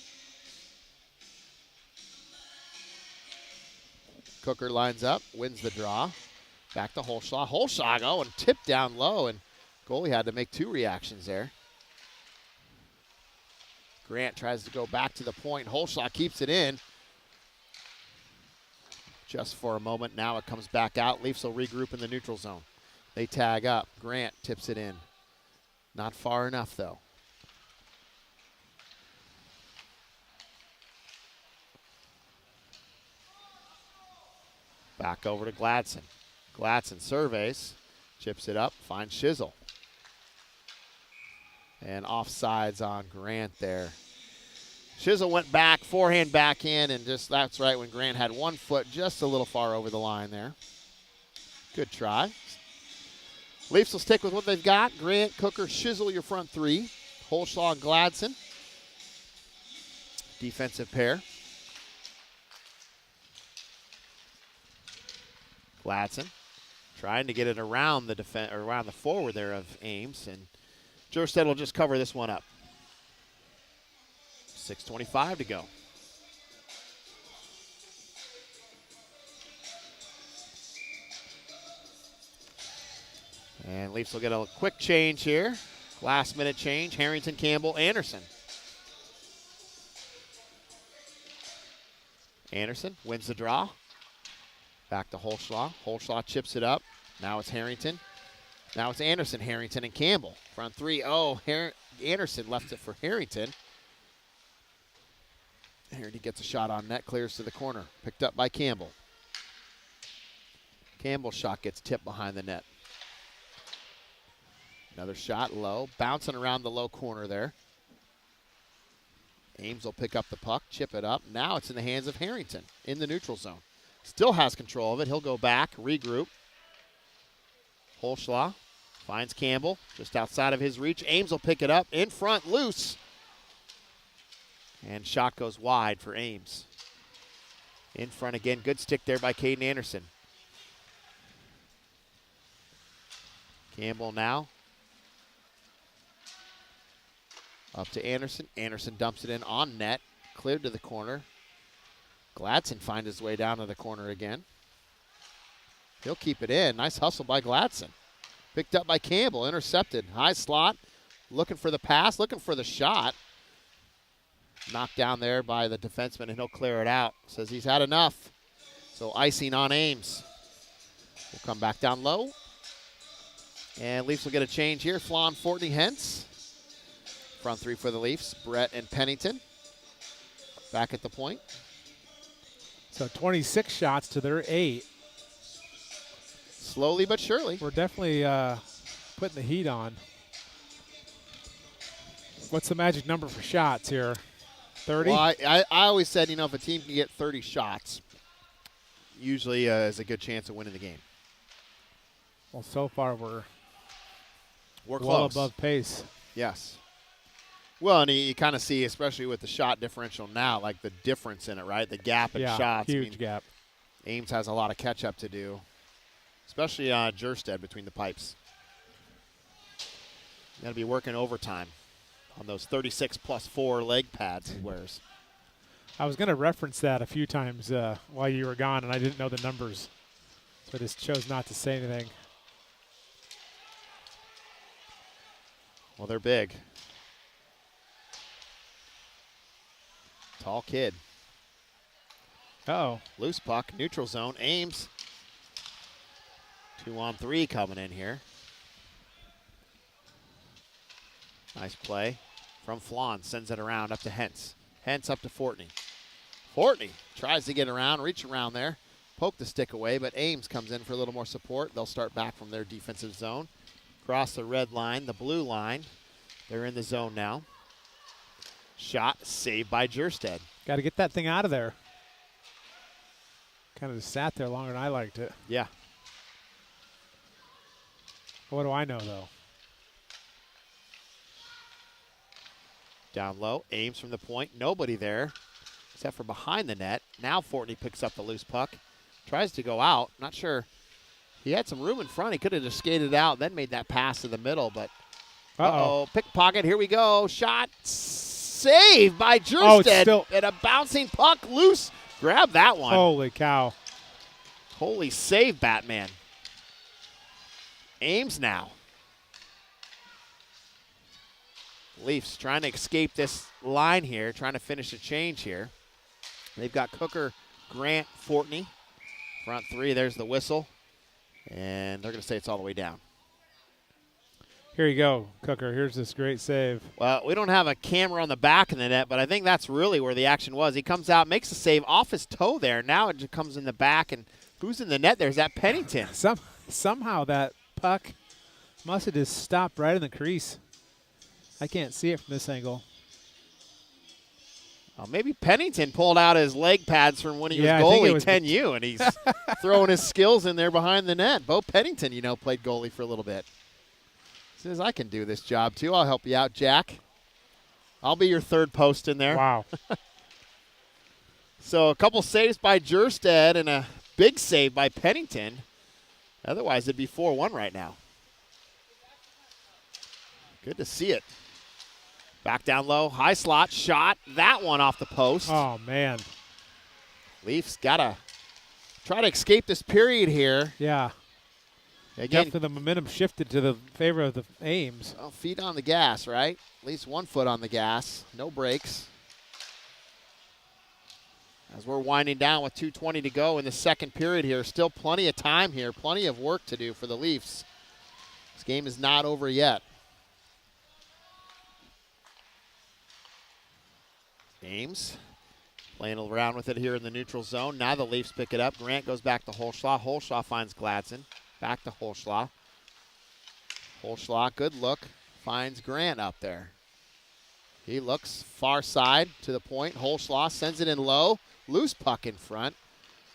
Cooker lines up, wins the draw. Back to Holshaw. Holshaw going tipped down low, and goalie had to make two reactions there. Grant tries to go back to the point. Holshaw keeps it in. Just for a moment. Now it comes back out. Leafs will regroup in the neutral zone. They tag up. Grant tips it in. Not far enough, though. Back over to Gladson. Gladson surveys. Chips it up. Finds Shizzle. And offsides on Grant there. Shizzle went back, forehand, backhand, and just that's right when Grant had 1 foot just a little far over the line there. Good try. Leafs will stick with what they've got. Grant, Cooker, Shizzle, your front three. Holshaw and Gladson. Defensive pair. Gladson trying to get it around the around the forward there of Ames, and Jurstead will just cover this one up. 6:25 to go. And Leafs will get a quick change here. Last minute change. Harrington, Campbell, Anderson. Anderson wins the draw. Back to Holshaw. Holshaw chips it up. Now it's Harrington. Now it's Anderson, Harrington, and Campbell. Front three. Oh, Anderson left it for Harrington. Harrington gets a shot on net, clears to the corner. Picked up by Campbell. Campbell's shot gets tipped behind the net. Another shot low, bouncing around the low corner there. Ames will pick up the puck, chip it up. Now it's in the hands of Harrington in the neutral zone. Still has control of it. He'll go back, regroup. Holshaw finds Campbell just outside of his reach. Ames will pick it up in front, loose. And shot goes wide for Ames. In front again, good stick there by Caden Anderson. Campbell now. Up to Anderson. Anderson dumps it in on net. Cleared to the corner. Gladson finds his way down to the corner again. He'll keep it in. Nice hustle by Gladson. Picked up by Campbell. Intercepted. High slot. Looking for the pass. Looking for the shot. Knocked down there by the defenseman, and he'll clear it out. Says he's had enough. So icing on Ames. We'll come back down low. And Leafs will get a change here. Flan, Fortney, Hentz. Front three for the Leafs. Brett and Pennington. Back at the point. So 26 shots to their 8. Slowly but surely. We're definitely putting the heat on. What's the magic number for shots here? 30? Well, I always said, if a team can get 30 shots, usually is a good chance of winning the game. Well, so far we're well close. above pace. Yes. Well, and you kind of see, especially with the shot differential now, like the difference in it, right? The gap in shots. Huge gap. Ames has a lot of catch-up to do, especially Jurstead between the pipes. Got to be working overtime on those 36+4 leg pads he wears. I was going to reference that a few times while you were gone, and I didn't know the numbers, so I just chose not to say anything. Well, they're big. Tall kid. Uh-oh. Loose puck, neutral zone. Ames. 2-on-3 coming in here. Nice play from Flan. Sends it around up to Hentz. Hentz up to Fortney. Fortney tries to get around, reach around there. Poke the stick away, but Ames comes in for a little more support. They'll start back from their defensive zone. Cross the red line, the blue line. They're in the zone now. Shot saved by Jerstead. Got to get that thing out of there. Kind of just sat there longer than I liked it. Yeah. What do I know, though? Down low, Ames from the point. Nobody there except for behind the net. Now Fortney picks up the loose puck. Tries to go out. Not sure. He had some room in front. He could have just skated out, then made that pass to the middle. But, pickpocket. Here we go. Shot saved by Jerstead. And a bouncing puck loose. Grab that one. Holy cow. Holy save, Batman. Ames now. Leafs trying to escape this line here, trying to finish a change here. They've got Cooker, Grant, Fortney. Front three, there's the whistle. And they're going to say it's all the way down. Here you go, Cooker. Here's this great save. Well, we don't have a camera on the back of the net, but I think that's really where the action was. He comes out, makes a save off his toe there. Now it just comes in the back, and who's in the net there? Is that Pennington? Somehow that puck must have just stopped right in the crease. I can't see it from this angle. Maybe Pennington pulled out his leg pads from when he was I goalie, think it was 10U, and he's throwing his skills in there behind the net. Bo Pennington, played goalie for a little bit. Says, I can do this job too. I'll help you out, Jack. I'll be your third post in there. Wow. So a couple saves by Jerstead and a big save by Pennington. Otherwise, it'd be 4-1 right now. Good to see it. Back down low, high slot, shot. That one off the post. Oh, man. Leafs got to try to escape this period here. Yeah. Again, Definitely the momentum shifted to the favor of the Ames. well, feet on the gas, right? At least 1 foot on the gas. No brakes. As we're winding down with 2:20 to go in the second period here. Still plenty of time here. Plenty of work to do for the Leafs. This game is not over yet. Ames playing around with it here in the neutral zone. Now the Leafs pick it up. Grant goes back to Holschlaw. Holschlaw finds Gladson. Back to Holschlaw. Holschlaw, good look. Finds Grant up there. He looks far side to the point. Holschlaw sends it in low. Loose puck in front.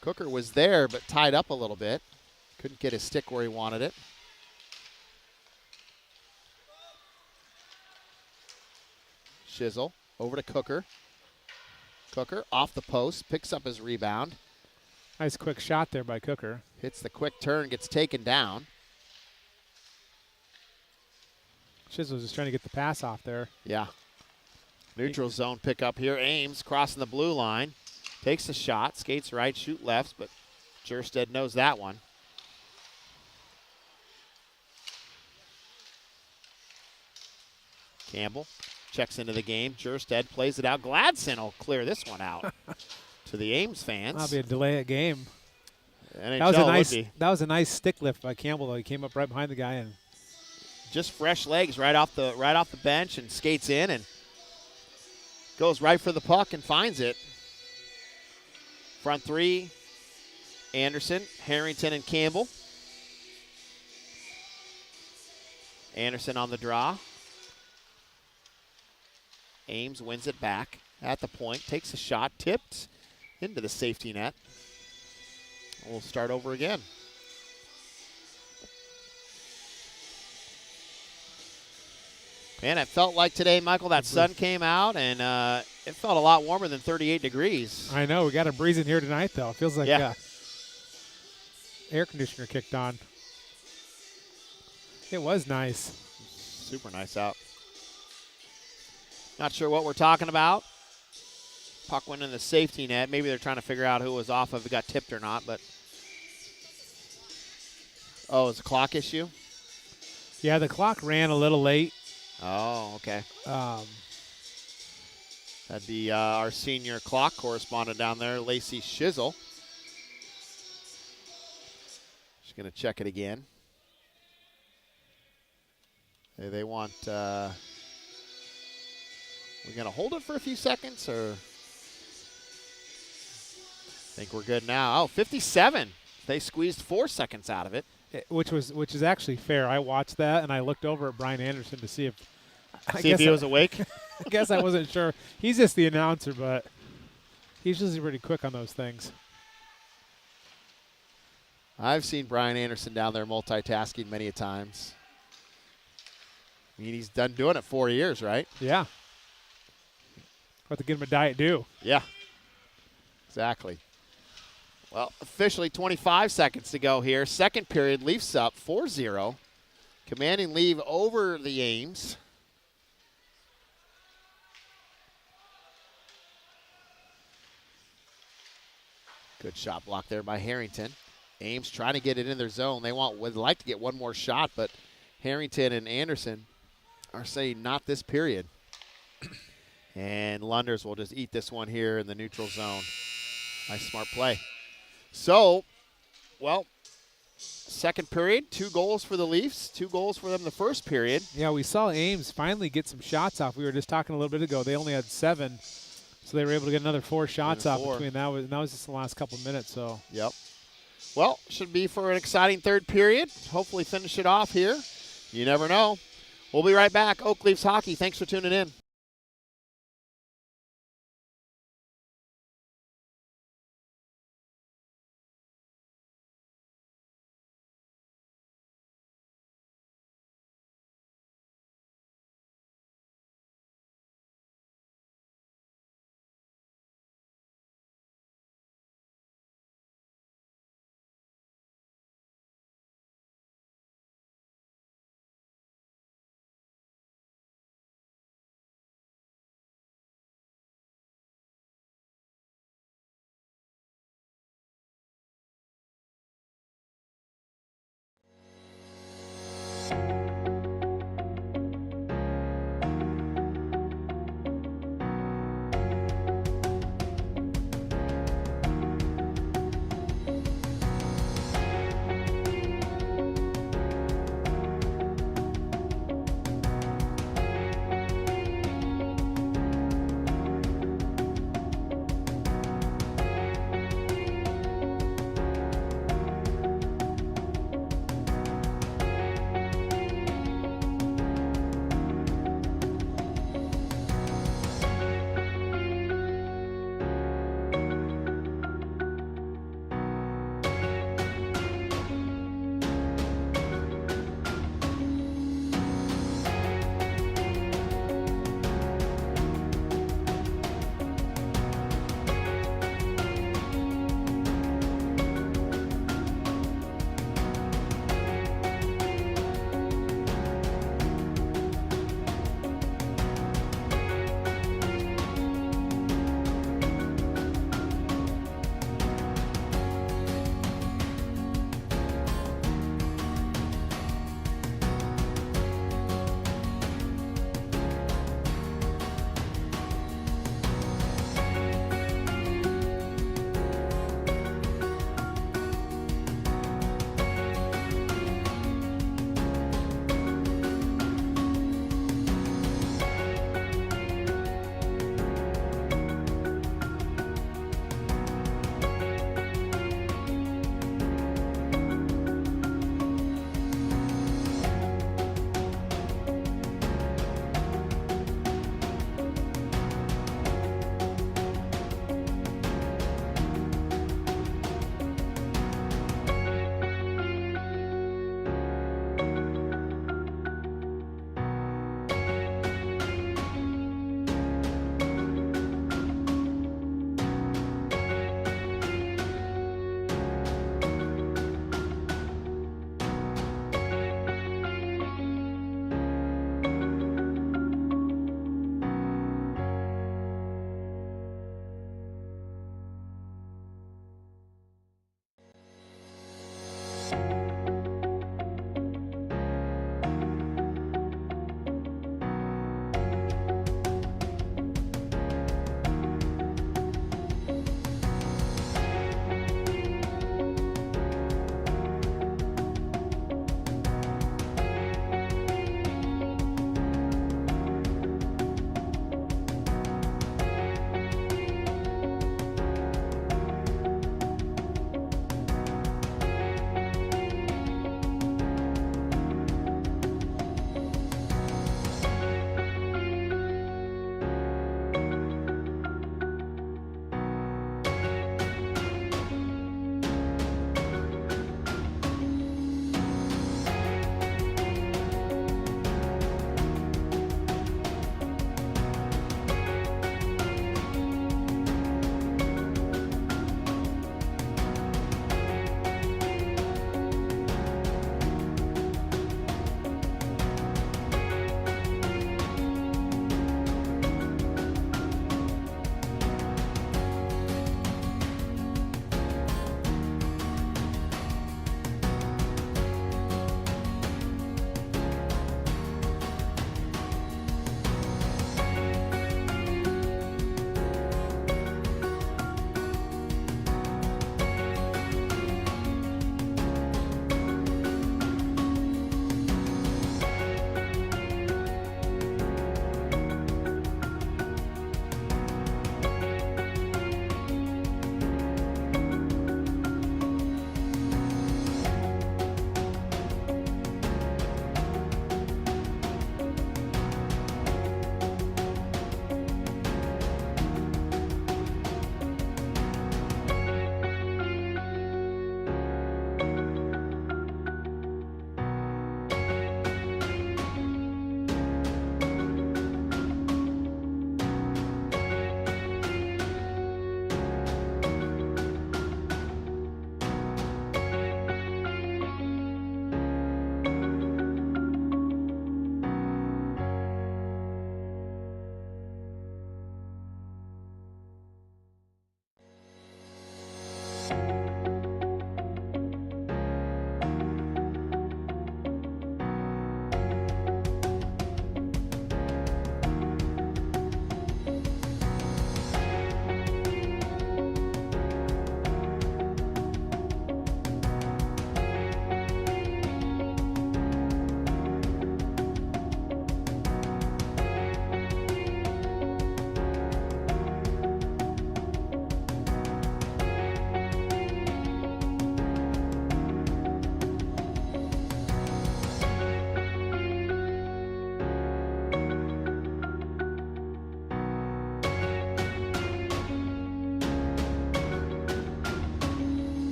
Cooker was there but tied up a little bit. Couldn't get his stick where he wanted it. Shizzle over to Cooker. Cooker off the post, picks up his rebound. Nice quick shot there by Cooker. Hits the quick turn, gets taken down. Shizzle just trying to get the pass off there. Yeah. Neutral zone pickup here. Ames crossing the blue line. Takes the shot, skates right, shoot left, but Jerstead knows that one. Campbell checks into the game. Jerstead plays it out. Gladson will clear this one out to the Ames fans. That'll be a delay at game. NHL That was a nice stick lift by Campbell, though. He came up right behind the guy and just fresh legs right off the bench and skates in and goes right for the puck and finds it. Front three, Anderson, Harrington, and Campbell. Anderson on the draw. Ames wins it back at the point, takes a shot, tipped into the safety net. We'll start over again. Man, it felt like today, Michael, that sun came out, and it felt a lot warmer than 38 degrees. I know. We got a breeze in here tonight, though. It feels like air conditioner kicked on. It was nice. Super nice out. Not sure what we're talking about. Puck went in the safety net. Maybe they're trying to figure out who was off, if it got tipped or not. But oh, it's a clock issue? Yeah, the clock ran a little late. Oh, okay. That'd be our senior clock correspondent down there, Lacey Shizzle. She's going to check it again. They want... we're going to hold it for a few seconds, or I think we're good now. Oh, 57. They squeezed 4 seconds out of it. Which is actually fair. I watched that, and I looked over at Brian Anderson to see if See if he was awake. I guess I wasn't sure. He's just the announcer, but he's usually pretty quick on those things. I've seen Brian Anderson down there multitasking many a times. I mean, he's done doing it 4 years, right? Yeah. What to get him a Diet Dew. Yeah. Exactly. Well, officially 25 seconds to go here. Second period, Leafs up 4-0. Commanding lead over the Ames. Good shot block there by Harrington. Ames trying to get it in their zone. Would like to get one more shot, but Harrington and Anderson are saying not this period. And Lunders will just eat this one here in the neutral zone. Nice smart play. So, well, second period, 2 goals for the Leafs, 2 goals for them in the first period. Yeah, we saw Ames finally get some shots off. We were just talking a little bit ago. They only had 7, so they were able to get another 4 shots off between that was just the last couple of minutes. So. Yep. Well, should be for an exciting third period. Hopefully finish it off here. You never know. We'll be right back. Oak Leafs Hockey. Thanks for tuning in.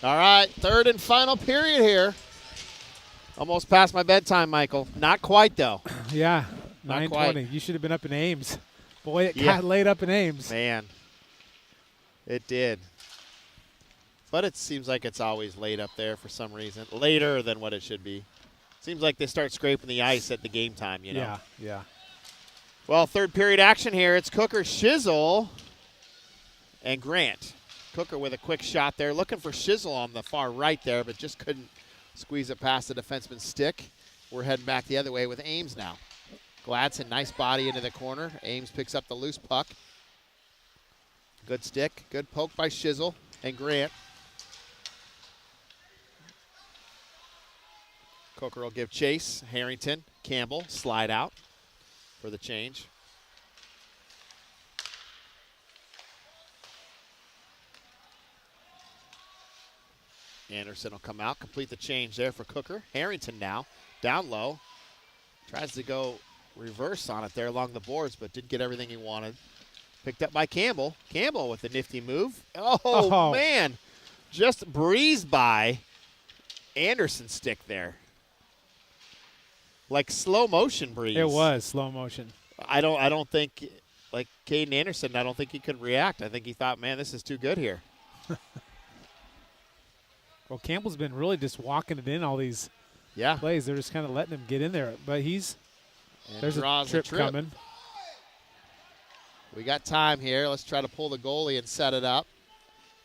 All right, third and final period here. Almost past my bedtime, Michael. Not quite, though. Yeah, Not 9:20. You should have been up in Ames. Boy, it Yeah. got laid up in Ames. Man, it did. But it seems like it's always late up there for some reason. Later than what it should be. Seems like they start scraping the ice at the game time, you know. Yeah, yeah. Well, third period action here. It's Cooker, Shizzle, and Grant. Cooker with a quick shot there. Looking for Shizzle on the far right there, but just couldn't squeeze it past the defenseman's stick. We're heading back the other way with Ames now. Gladson, nice body into the corner. Ames picks up the loose puck. Good stick. Good poke by Shizzle and Grant. Cooker will give chase. Harrington, Campbell, slide out for the change. Anderson will come out, complete the change there for Cooker. Harrington now, down low. Tries to go reverse on it there along the boards, but didn't get everything he wanted. Picked up by Campbell. Campbell with the nifty move. Oh, man. Just breezed by Anderson's stick there. Like slow motion breeze. It was slow motion. I don't think, like Caden Anderson, I don't think he could react. I think he thought, man, this is too good here. Well, Campbell's been really just walking it in all these plays. They're just kind of letting him get in there. But there's a trip coming. We got time here. Let's try to pull the goalie and set it up.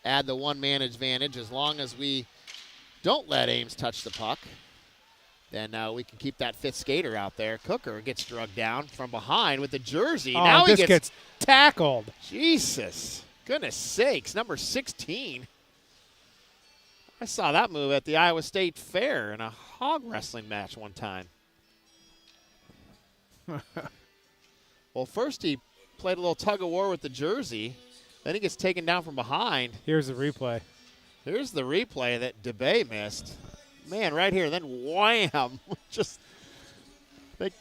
Add the one-man advantage. As long as we don't let Ames touch the puck, then we can keep that fifth skater out there. Cooker gets drugged down from behind with the jersey. Oh, now he gets tackled. Jesus. Goodness sakes. Number 16. I saw that move at the Iowa State Fair in a hog wrestling match one time. Well, first he played a little tug-of-war with the jersey. Then he gets taken down from behind. Here's the replay. Here's the replay that DeBay missed. Man, right here. Then wham. Just think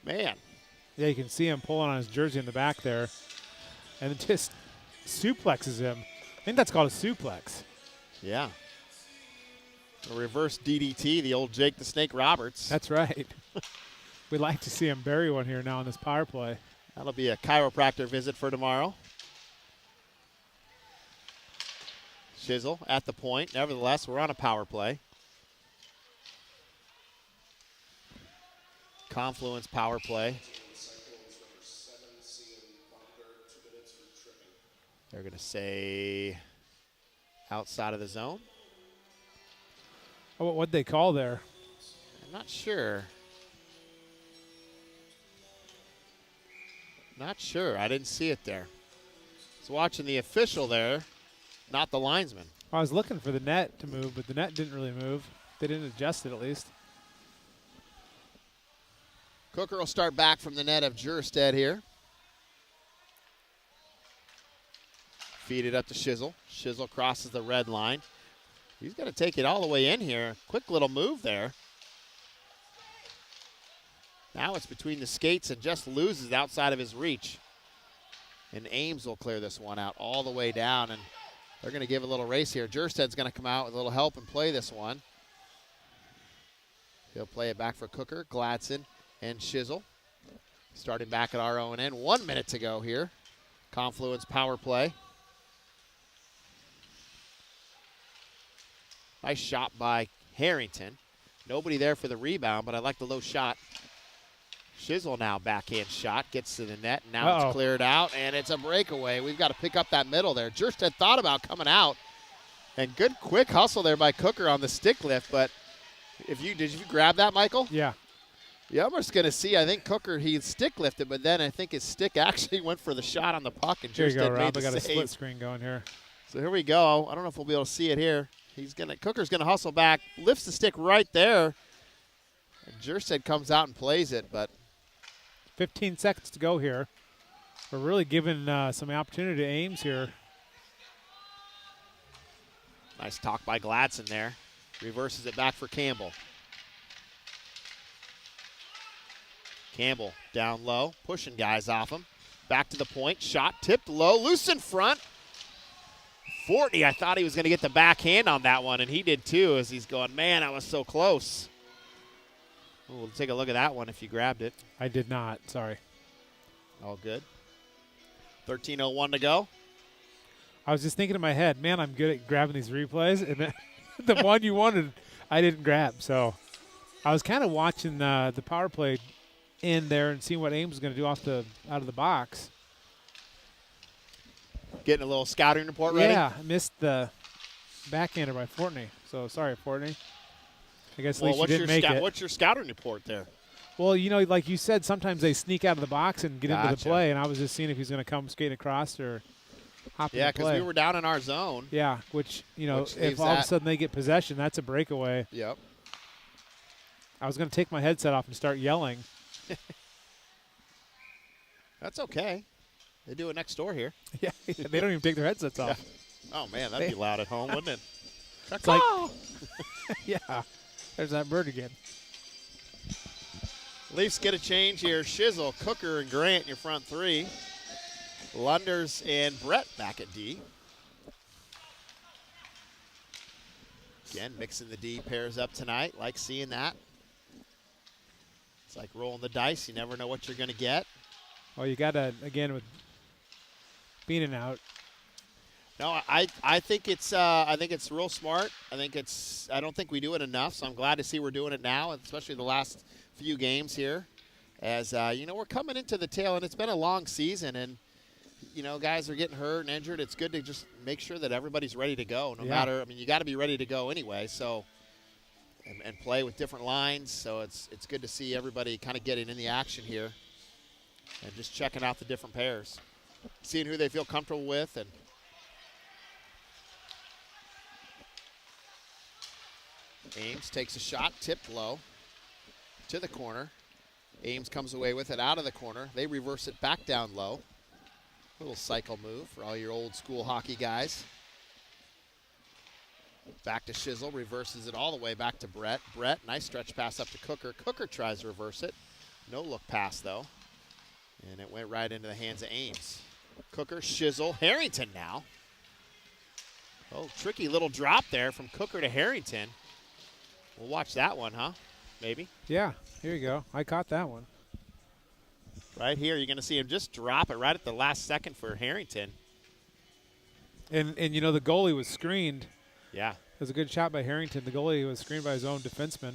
man. Yeah, you can see him pulling on his jersey in the back there. And it just suplexes him. I think that's called a suplex. Yeah. A reverse DDT, the old Jake the Snake Roberts. That's right. We'd like to see him bury one here now in this power play. That'll be a chiropractor visit for tomorrow. Shizzle at the point. Nevertheless, we're on a power play. Confluence power play. They're going to say outside of the zone. Oh, what'd they call there? I'm not sure. Not sure. I didn't see it there. I was watching the official there, not the linesman. I was looking for the net to move, but the net didn't really move. They didn't adjust it at least. Cooker will start back from the net of Jurstead here. Feed it up to Shizzle. Shizzle crosses the red line. He's going to take it all the way in here. Quick little move there. Now it's between the skates and just loses outside of his reach. And Ames will clear this one out all the way down, and they're going to give a little race here. Jursted's going to come out with a little help and play this one. He'll play it back for Cooker, Gladson, and Shizzle. Starting back at our own end. 1 minute to go here. Confluence power play. Nice shot by Harrington. Nobody there for the rebound, but I like the low shot. Shizzle now backhand shot, gets to the net, and now it's cleared out, and it's a breakaway. We've got to pick up that middle there. Jurstead thought about coming out, and good quick hustle there by Cooker on the stick lift, but did you grab that, Michael? Yeah. You're almost going to see, I think Cooker, he stick lifted, but then I think his stick actually went for the shot on the puck, and Jurstead made the save. I got a save. split screen going here. So here we go. I don't know if we'll be able to see it here. Cooker's gonna hustle back, lifts the stick right there. And Jurstead comes out and plays it, but 15 seconds to go here. We're really giving some opportunity to Ames here. Nice talk by Gladson there. Reverses it back for Campbell. Campbell down low, pushing guys off him. Back to the point, shot tipped low, loose in front. Fortney, I thought he was going to get the backhand on that one, and he did too as he's going, man, I was so close. We'll take a look at that one if you grabbed it. I did not. Sorry. All good. 13:01 to go. I was just thinking in my head, man, I'm good at grabbing these replays, and then the one you wanted, I didn't grab. So I was kind of watching the power play in there and seeing what Ames was going to do out of the box. Getting a little scouting report ready? Yeah, I missed the backhander by Fortney. So sorry, Fortney. I guess at least you didn't make it. What's your scouting report there? Well, you know, like you said, sometimes they sneak out of the box and get into the play, and I was just seeing if he's going to come skating across or hop in the play. Yeah, because we were down in our zone. Yeah, which, you know, if all of a sudden they get possession, that's a breakaway. Yep. I was going to take my headset off and start yelling. That's okay. They do it next door here. Yeah, they don't even take their headsets off. Yeah. Oh, man, that'd be loud at home, wouldn't it? It's like, yeah, there's that bird again. Leafs get a change here. Shizzle, Cooker, and Grant in your front three. Lunders and Brett back at D. Again, mixing the D pairs up tonight. Like seeing that. It's like rolling the dice. You never know what you're going to get. Oh, you got to, again, with Beanin out. No, I think it's real smart. I don't think we do it enough, so I'm glad to see we're doing it now, especially the last few games here. As you know, we're coming into the tail, and it's been a long season, and you know, guys are getting hurt and injured. It's good to just make sure that everybody's ready to go. No matter, I mean, you got to be ready to go anyway. So, and play with different lines. So it's good to see everybody kind of getting in the action here, and just checking out the different pairs, seeing who they feel comfortable with, and. Ames takes a shot, tipped low to the corner. Ames comes away with it out of the corner. They reverse it back down low. Little cycle move for all your old school hockey guys. Back to Shizzle, reverses it all the way back to Brett. Brett, nice stretch pass up to Cooker. Cooker tries to reverse it. No look pass though. And it went right into the hands of Ames. Cooker, Shizzle, Harrington now. Oh, tricky little drop there from Cooker to Harrington. We'll watch that one, huh? Maybe. Yeah, here you go. I caught that one. Right here, you're going to see him just drop it right at the last second for Harrington. And you know, the goalie was screened. Yeah. It was a good shot by Harrington. The goalie was screened by his own defenseman.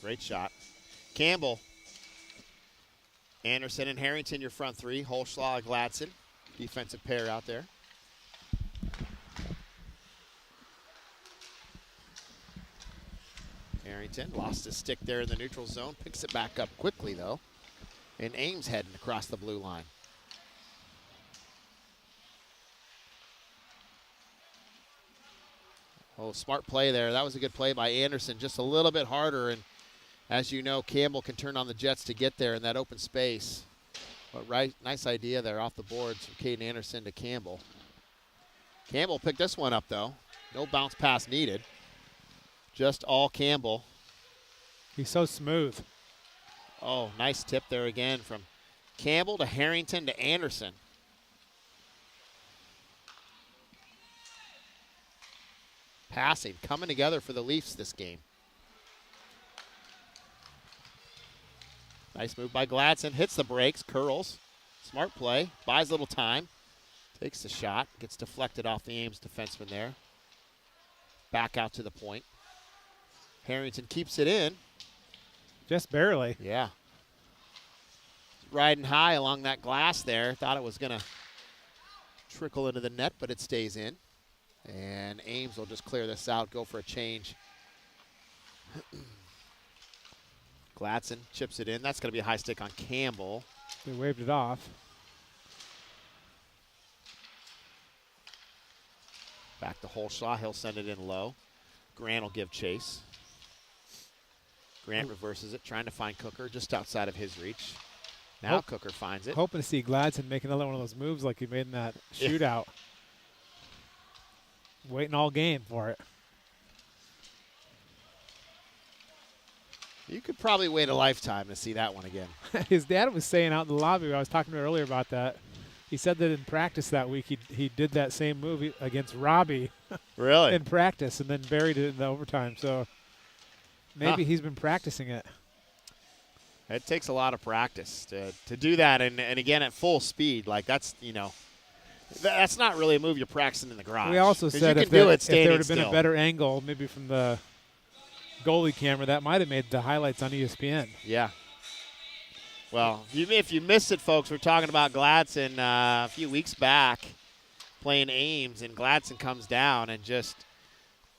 Great shot. Campbell. Anderson and Harrington, your front three. Holschlag, Gladson. Defensive pair out there. Harrington lost his stick there in the neutral zone. Picks it back up quickly, though. And Ames heading across the blue line. Oh, smart play there. That was a good play by Anderson. Just a little bit harder. And as you know, Campbell can turn on the Jets to get there in that open space. But nice idea there off the boards from Caden Anderson to Campbell. Campbell picked this one up, though. No bounce pass needed. Just all Campbell. He's so smooth. Oh, nice tip there again from Campbell to Harrington to Anderson. Passing, coming together for the Leafs this game. Nice move by Gladson. Hits the brakes, curls. Smart play, buys a little time. Takes the shot, gets deflected off the Ames defenseman there. Back out to the point. Harrington keeps it in. Just barely. Yeah. Riding high along that glass there. Thought it was going to trickle into the net, but it stays in. And Ames will just clear this out, go for a change. Gladson chips it in. That's going to be a high stick on Campbell. They waved it off. Back to Holshaw. He'll send it in low. Grant will give chase. Grant reverses it, trying to find Cooker just outside of his reach. Now Cooker finds it. Hoping to see Gladson make another one of those moves like he made in that shootout. Waiting all game for it. You could probably wait a lifetime to see that one again. His dad was saying out in the lobby, I was talking to him earlier about that. He said that in practice that week he did that same move against Robbie Really? in practice and then buried it in the overtime. So maybe he's been practicing it. It takes a lot of practice to do that, and again at full speed. Like that's that's not really a move you're practicing in the garage. We also 'Cause said you if can do there it standing would have been still. a better angle, maybe from the goalie camera, that might have made the highlights on ESPN. Yeah. Well, if you missed it, folks, we're talking about Gladson a few weeks back playing Ames, and Gladson comes down and just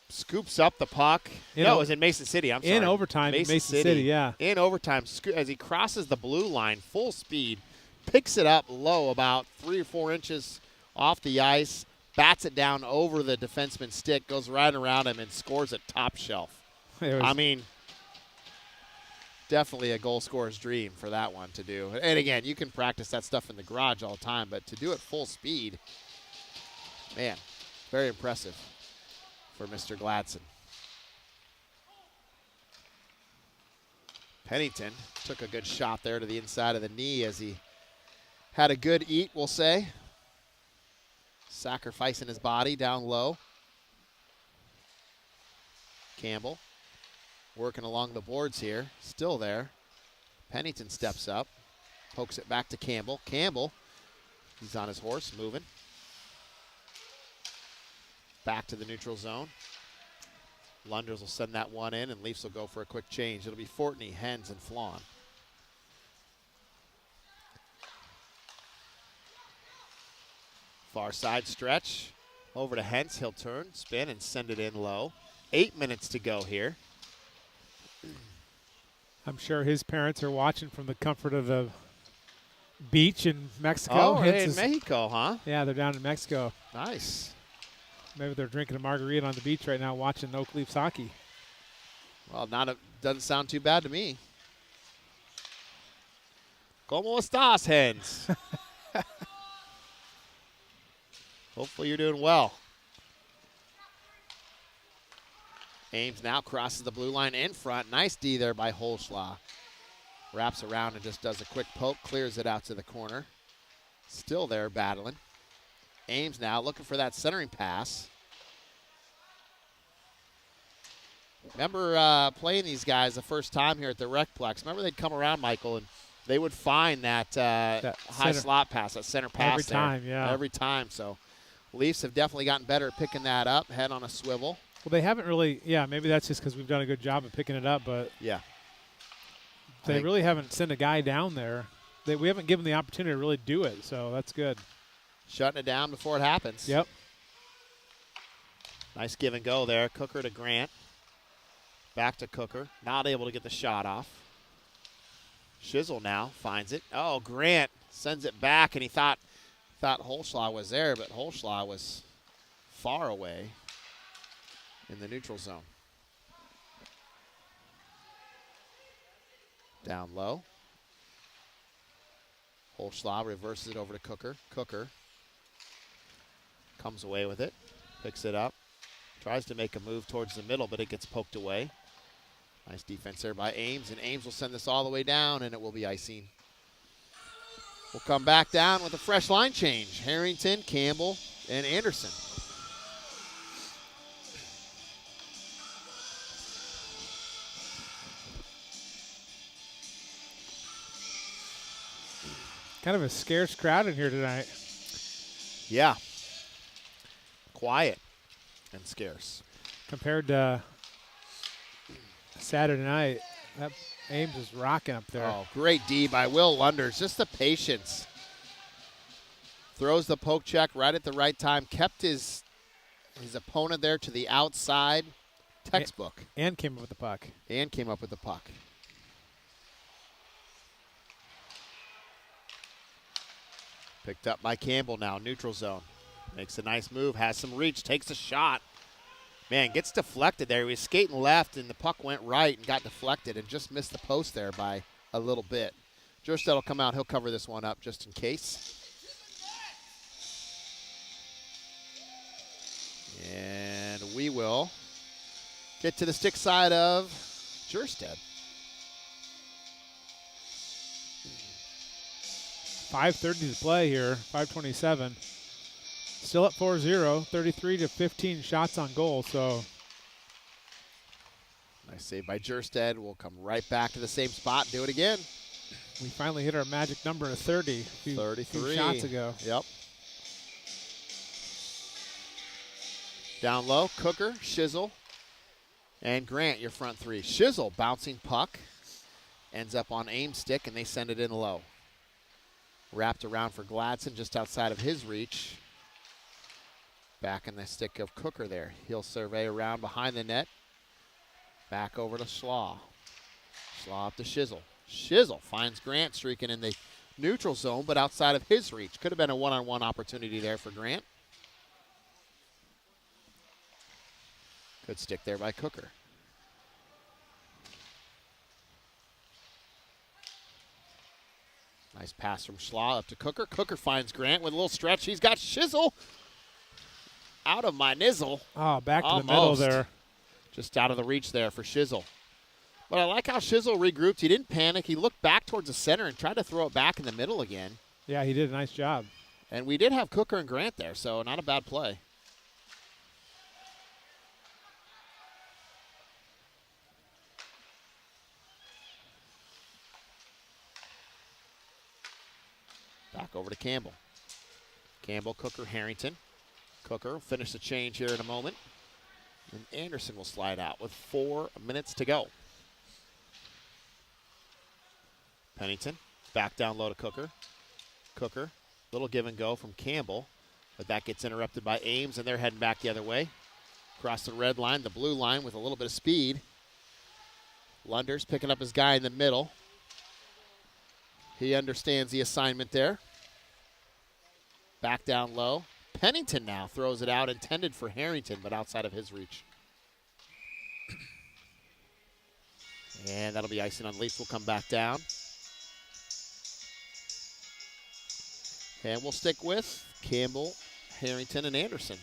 scoops up the puck. It was in Mason City. I'm sorry. In overtime, Mason City, yeah. In overtime, as he crosses the blue line, full speed, picks it up low about 3 or 4 inches off the ice, bats it down over the defenseman's stick, goes right around him, and scores it top shelf. I mean, definitely a goal scorer's dream for that one to do. And again, you can practice that stuff in the garage all the time, but to do it full speed, man, very impressive for Mr. Gladson. Pennington took a good shot there to the inside of the knee as he had a good eat, we'll say. Sacrificing his body down low. Campbell working along the boards here, still there. Pennington steps up, pokes it back to Campbell. Campbell, he's on his horse, moving. Back to the neutral zone. Lunders will send that one in, and Leafs will go for a quick change. It'll be Fortney, Hens, and Flawn. Far side stretch. Over to Hens. He'll turn, spin, and send it in low. 8 minutes to go here. I'm sure his parents are watching from the comfort of the beach in Mexico. Oh, they're in Mexico, huh? Yeah, they're down in Mexico. Nice. Maybe they're drinking a margarita on the beach right now watching Oak Leafs hockey. Well, doesn't sound too bad to me. ¿Cómo estás, Hens? Hopefully you're doing well. Ames now crosses the blue line in front. Nice D there by Holschlag. Wraps around and just does a quick poke, clears it out to the corner. Still there battling. Ames now looking for that centering pass. Remember playing these guys the first time here at the Recplex. Remember they'd come around, Michael, and they would find that high slot pass, that center pass every time, yeah. Every time. So Leafs have definitely gotten better at picking that up, head on a swivel. Well, they haven't really, maybe that's just because we've done a good job of picking it up, but yeah, they really haven't sent a guy down there. We haven't given the opportunity to really do it, so that's good. Shutting it down before it happens. Yep. Nice give and go there. Cooker to Grant. Back to Cooker. Not able to get the shot off. Shizzle now finds it. Oh, Grant sends it back, and he thought Holschlag was there, but Holschlag was far away in the neutral zone. Down low. Holschlag reverses it over to Cooker. Cooker comes away with it, picks it up, tries to make a move towards the middle, but it gets poked away. Nice defense there by Ames, and Ames will send this all the way down, and it will be icing. We'll come back down with a fresh line change. Harrington, Campbell, and Anderson. Kind of a scarce crowd in here tonight. Yeah. Quiet and scarce. Compared to Saturday night, that Ames is rocking up there. Oh, great D by Will Lunders. Just the patience. Throws the poke check right at the right time. Kept his opponent there to the outside. Textbook. And came up with the puck. And came up with the puck. Picked up by Campbell now, neutral zone. Makes a nice move, has some reach, takes a shot. Man, gets deflected there. He was skating left, and the puck went right and got deflected and just missed the post there by a little bit. Jurstedt will come out. He'll cover this one up just in case. And we will get to the stick side of Jurstedt. 5:30 to play here, 5:27. Still at 4-0, 33 to 15 shots on goal. So Nice save by Jerstead. We'll come right back to the same spot and do it again. we finally hit our magic number of 30 few 33 shots ago. Yep. Down low, Cooker, Shizzle, and Grant, your front three. Shizzle, bouncing puck, ends up on aim stick, and they send it in low. Wrapped around for Gladson just outside of his reach. Back in the stick of Cooker there. He'll survey around behind the net. Back over to Schlaw. Schlaw up to Shizzle. Shizzle finds Grant streaking in the neutral zone, but outside of his reach. Could have been a one-on-one opportunity there for Grant. Good stick there by Cooker. Nice pass from Schlaw up to Cooker. Cooker finds Grant with a little stretch. He's got Shizzle out of my nizzle. Oh, back to Almost. the middle there. Just out of the reach there for Shizzle. But I like how Shizzle regrouped. He didn't panic. He looked back towards the center and tried to throw it back in the middle again. Yeah, he did a nice job. And we did have Cooker and Grant there, so not a bad play. Back over to Campbell. Campbell, Cooker, Harrington. Cooker will finish the change here in a moment. And Anderson will slide out with 4 minutes to go. Pennington, back down low to Cooker. Cooker, little give and go from Campbell. But that gets interrupted by Ames, and they're heading back the other way. Across the red line, the blue line with a little bit of speed. Lunders picking up his guy in the middle. He understands the assignment there. Back down low. Pennington now throws it out, intended for Harrington, but outside of his reach. And that'll be icing on Leafs. Will come back down. And we'll stick with Campbell, Harrington, and Anderson.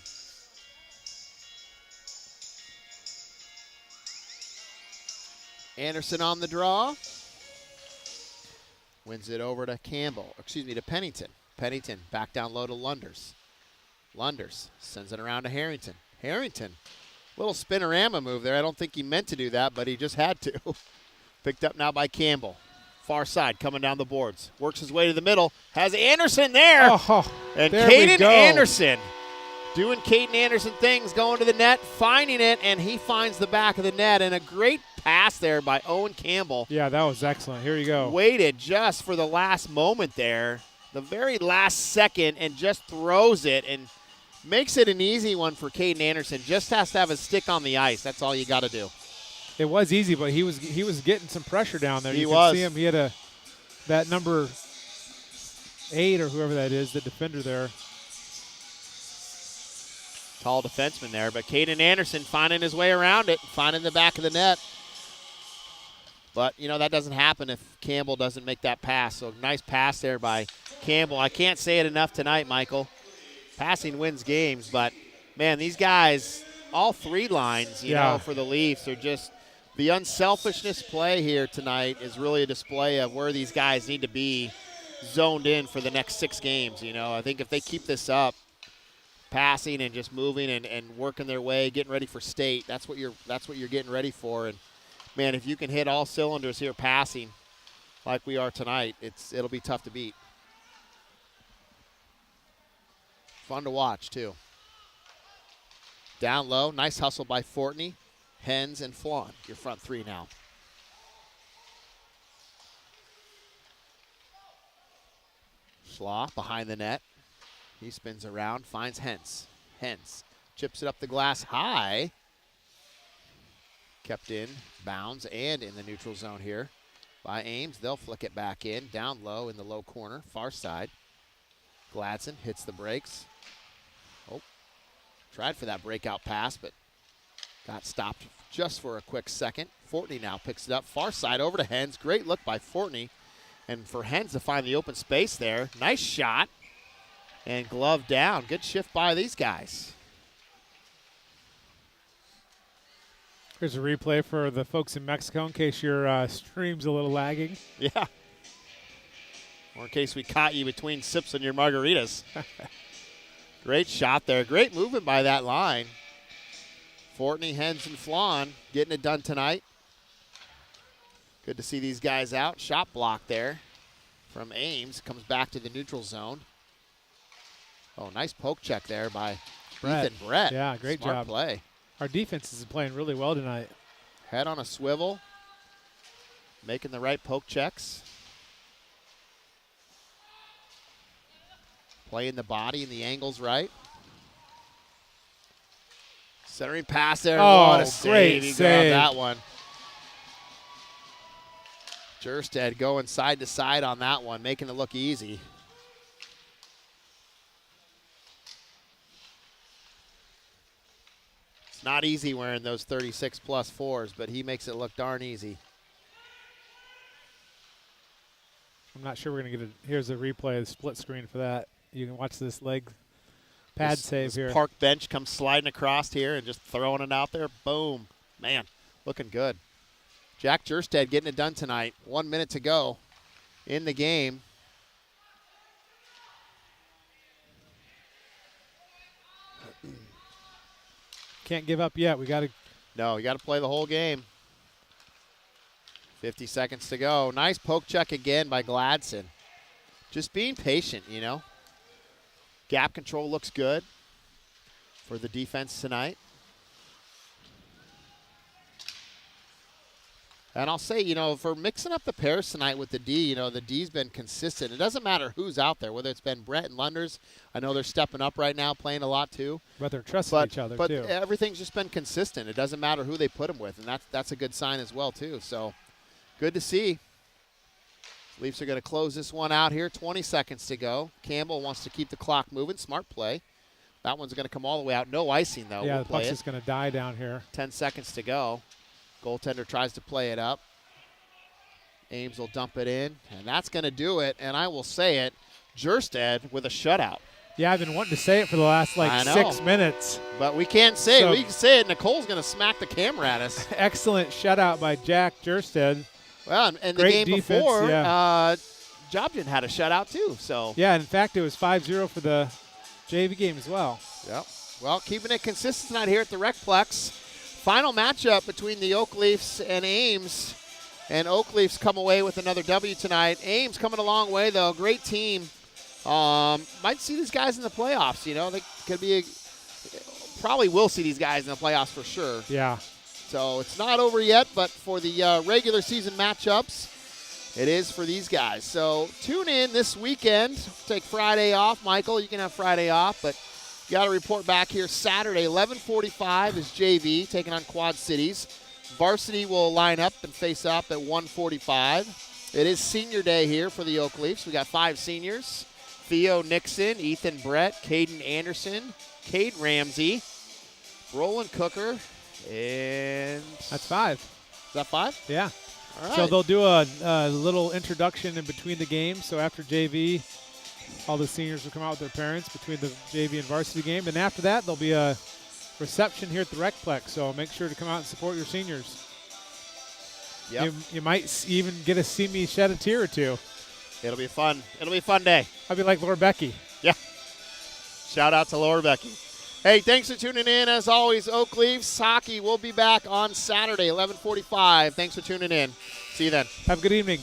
Anderson on the draw. Wins it over to to Pennington. Pennington back down low to Lunders. Lunders sends it around to Harrington. Harrington, little spinorama move there. I don't think he meant to do that, but he just had to. Picked up now by Campbell. Far side coming down the boards. Works his way to the middle. Has Anderson there. Oh, and there we Caden go. Anderson doing Caden Anderson things, going to the net, finding it, and he finds the back of the net. And a great pass there by Owen Campbell. Yeah, that was excellent. Here you go. Waited just for the last moment there, the very last second, and just throws it and makes it an easy one for Caden Anderson. Just has to have his stick on the ice. That's all you got to do. It was easy, but he was getting some pressure down there. He you was. can see him. He had that number 8 or whoever that is, the defender there. Tall defenseman there, but Caden Anderson finding his way around it, finding the back of the net. But, that doesn't happen if Campbell doesn't make that pass. So nice pass there by Campbell. I can't say it enough tonight, Michael. Passing wins games, but, man, these guys, all three lines, you know, for the Leafs are just – the unselfishness play here tonight is really a display of where these guys need to be zoned in for the next 6 games. I think if they keep this up, passing and just moving and working their way, getting ready for state, that's what you're getting ready for. And man, if you can hit all cylinders here passing like we are tonight, it'll be tough to beat. Fun to watch too. Down low, nice hustle by Fortney. Hens and Flan, your front three now. Schlaw behind the net. He spins around, finds Hens. Hens chips it up the glass high. Kept in bounds and in the neutral zone here by Ames. They'll flick it back in, down low in the low corner, far side. Gladson hits the brakes. Oh, tried for that breakout pass, but got stopped just for a quick second. Fortney now picks it up. Far side over to Hens. Great look by Fortney. And for Hens to find the open space there. Nice shot. And glove down. Good shift by these guys. Here's a replay for the folks in Mexico in case your stream's a little lagging. Yeah. Or in case we caught you between sips on your margaritas. Great shot there. Great movement by that line. Fortney, Hens, and Flan getting it done tonight. Good to see these guys out. Shot block there from Ames. Comes back to the neutral zone. Oh, nice poke check there by Ethan Brett. Yeah, great Smart job. play. Our defense is playing really well tonight. Head on a swivel. Making the right poke checks. Playing the body and the angles right. Centering pass there. Oh, what a save. great He got save. that one. Jerstead going side to side on that one, making it look easy. It's not easy wearing those 36 plus fours, but he makes it look darn easy. I'm not sure we're going to get a – here's a replay of the split screen for that. You can watch this leg pad save This here. Park bench comes sliding across here and just throwing it out there. Boom. Man, looking good. Jack Jerstead getting it done tonight. 1 minute to go in the game. Can't give up yet. We got to – No, you got to play the whole game. 50 seconds to go. Nice poke check again by Gladson. Just being patient, you know. Gap control looks good for the defense tonight. And I'll say, you know, for mixing up the pairs tonight with the D, you know, the D's been consistent. It doesn't matter who's out there, whether it's been Brett and Lunders. I know they're stepping up right now, playing a lot too. but they're trusting each other but too. everything's just been consistent. It doesn't matter who they put them with, and that's a good sign as well too. So good to see. Leafs are going to close this one out here. 20 seconds to go. Campbell wants to keep the clock moving. Smart play. That one's going to come all the way out. No icing, though. Yeah, We'll the play puck's it. just going to die down here. 10 seconds to go. Goaltender tries to play it up. Ames will dump it in, and that's going to do it. And I will say it, Jerstead with a shutout. Yeah, I've been wanting to say it for the last, I know. 6 minutes. But we can't say So- it. We can say it. Nicole's going to smack the camera at us. Excellent shutout by Jack Jerstead. Well, and the Great game defense, before, yeah. Jobden had a shutout too. So Yeah, in fact, it was 5-0 for the JV game as well. Yep. Well, keeping it consistent tonight here at the Recplex. Final matchup between the Oak Leafs and Ames. And Oak Leafs come away with another W tonight. Ames coming a long way, though. Great team. Might see these guys in the playoffs, you know. They could be probably will see these guys in the playoffs for sure. Yeah. So it's not over yet, but for the regular season matchups, it is for these guys. So tune in this weekend. Take Friday off. Michael, you can have Friday off, but you got to report back here Saturday. 11:45 is JV taking on Quad Cities. Varsity will line up and face up at 1:45. It is senior day here for the Oak Leafs. We got 5 seniors. Theo Nixon, Ethan Brett, Caden Anderson, Cade Ramsey, Roland Cooker, and That's 5. is that 5? Yeah. All right. So they'll do a little introduction in between the games. So after JV, all the seniors will come out with their parents between the JV and varsity game. And after that, there'll be a reception here at the Recplex. So make sure to come out and support your seniors. Yep. You might even get to see me shed a tear or two. It'll be fun. It'll be a fun day. I'll be like Laura Becky. Yeah. Shout out to Laura Becky. Hey, thanks for tuning in. As always, Oak Leafs hockey will be back on Saturday, 11:45. Thanks for tuning in. See you then. Have a good evening.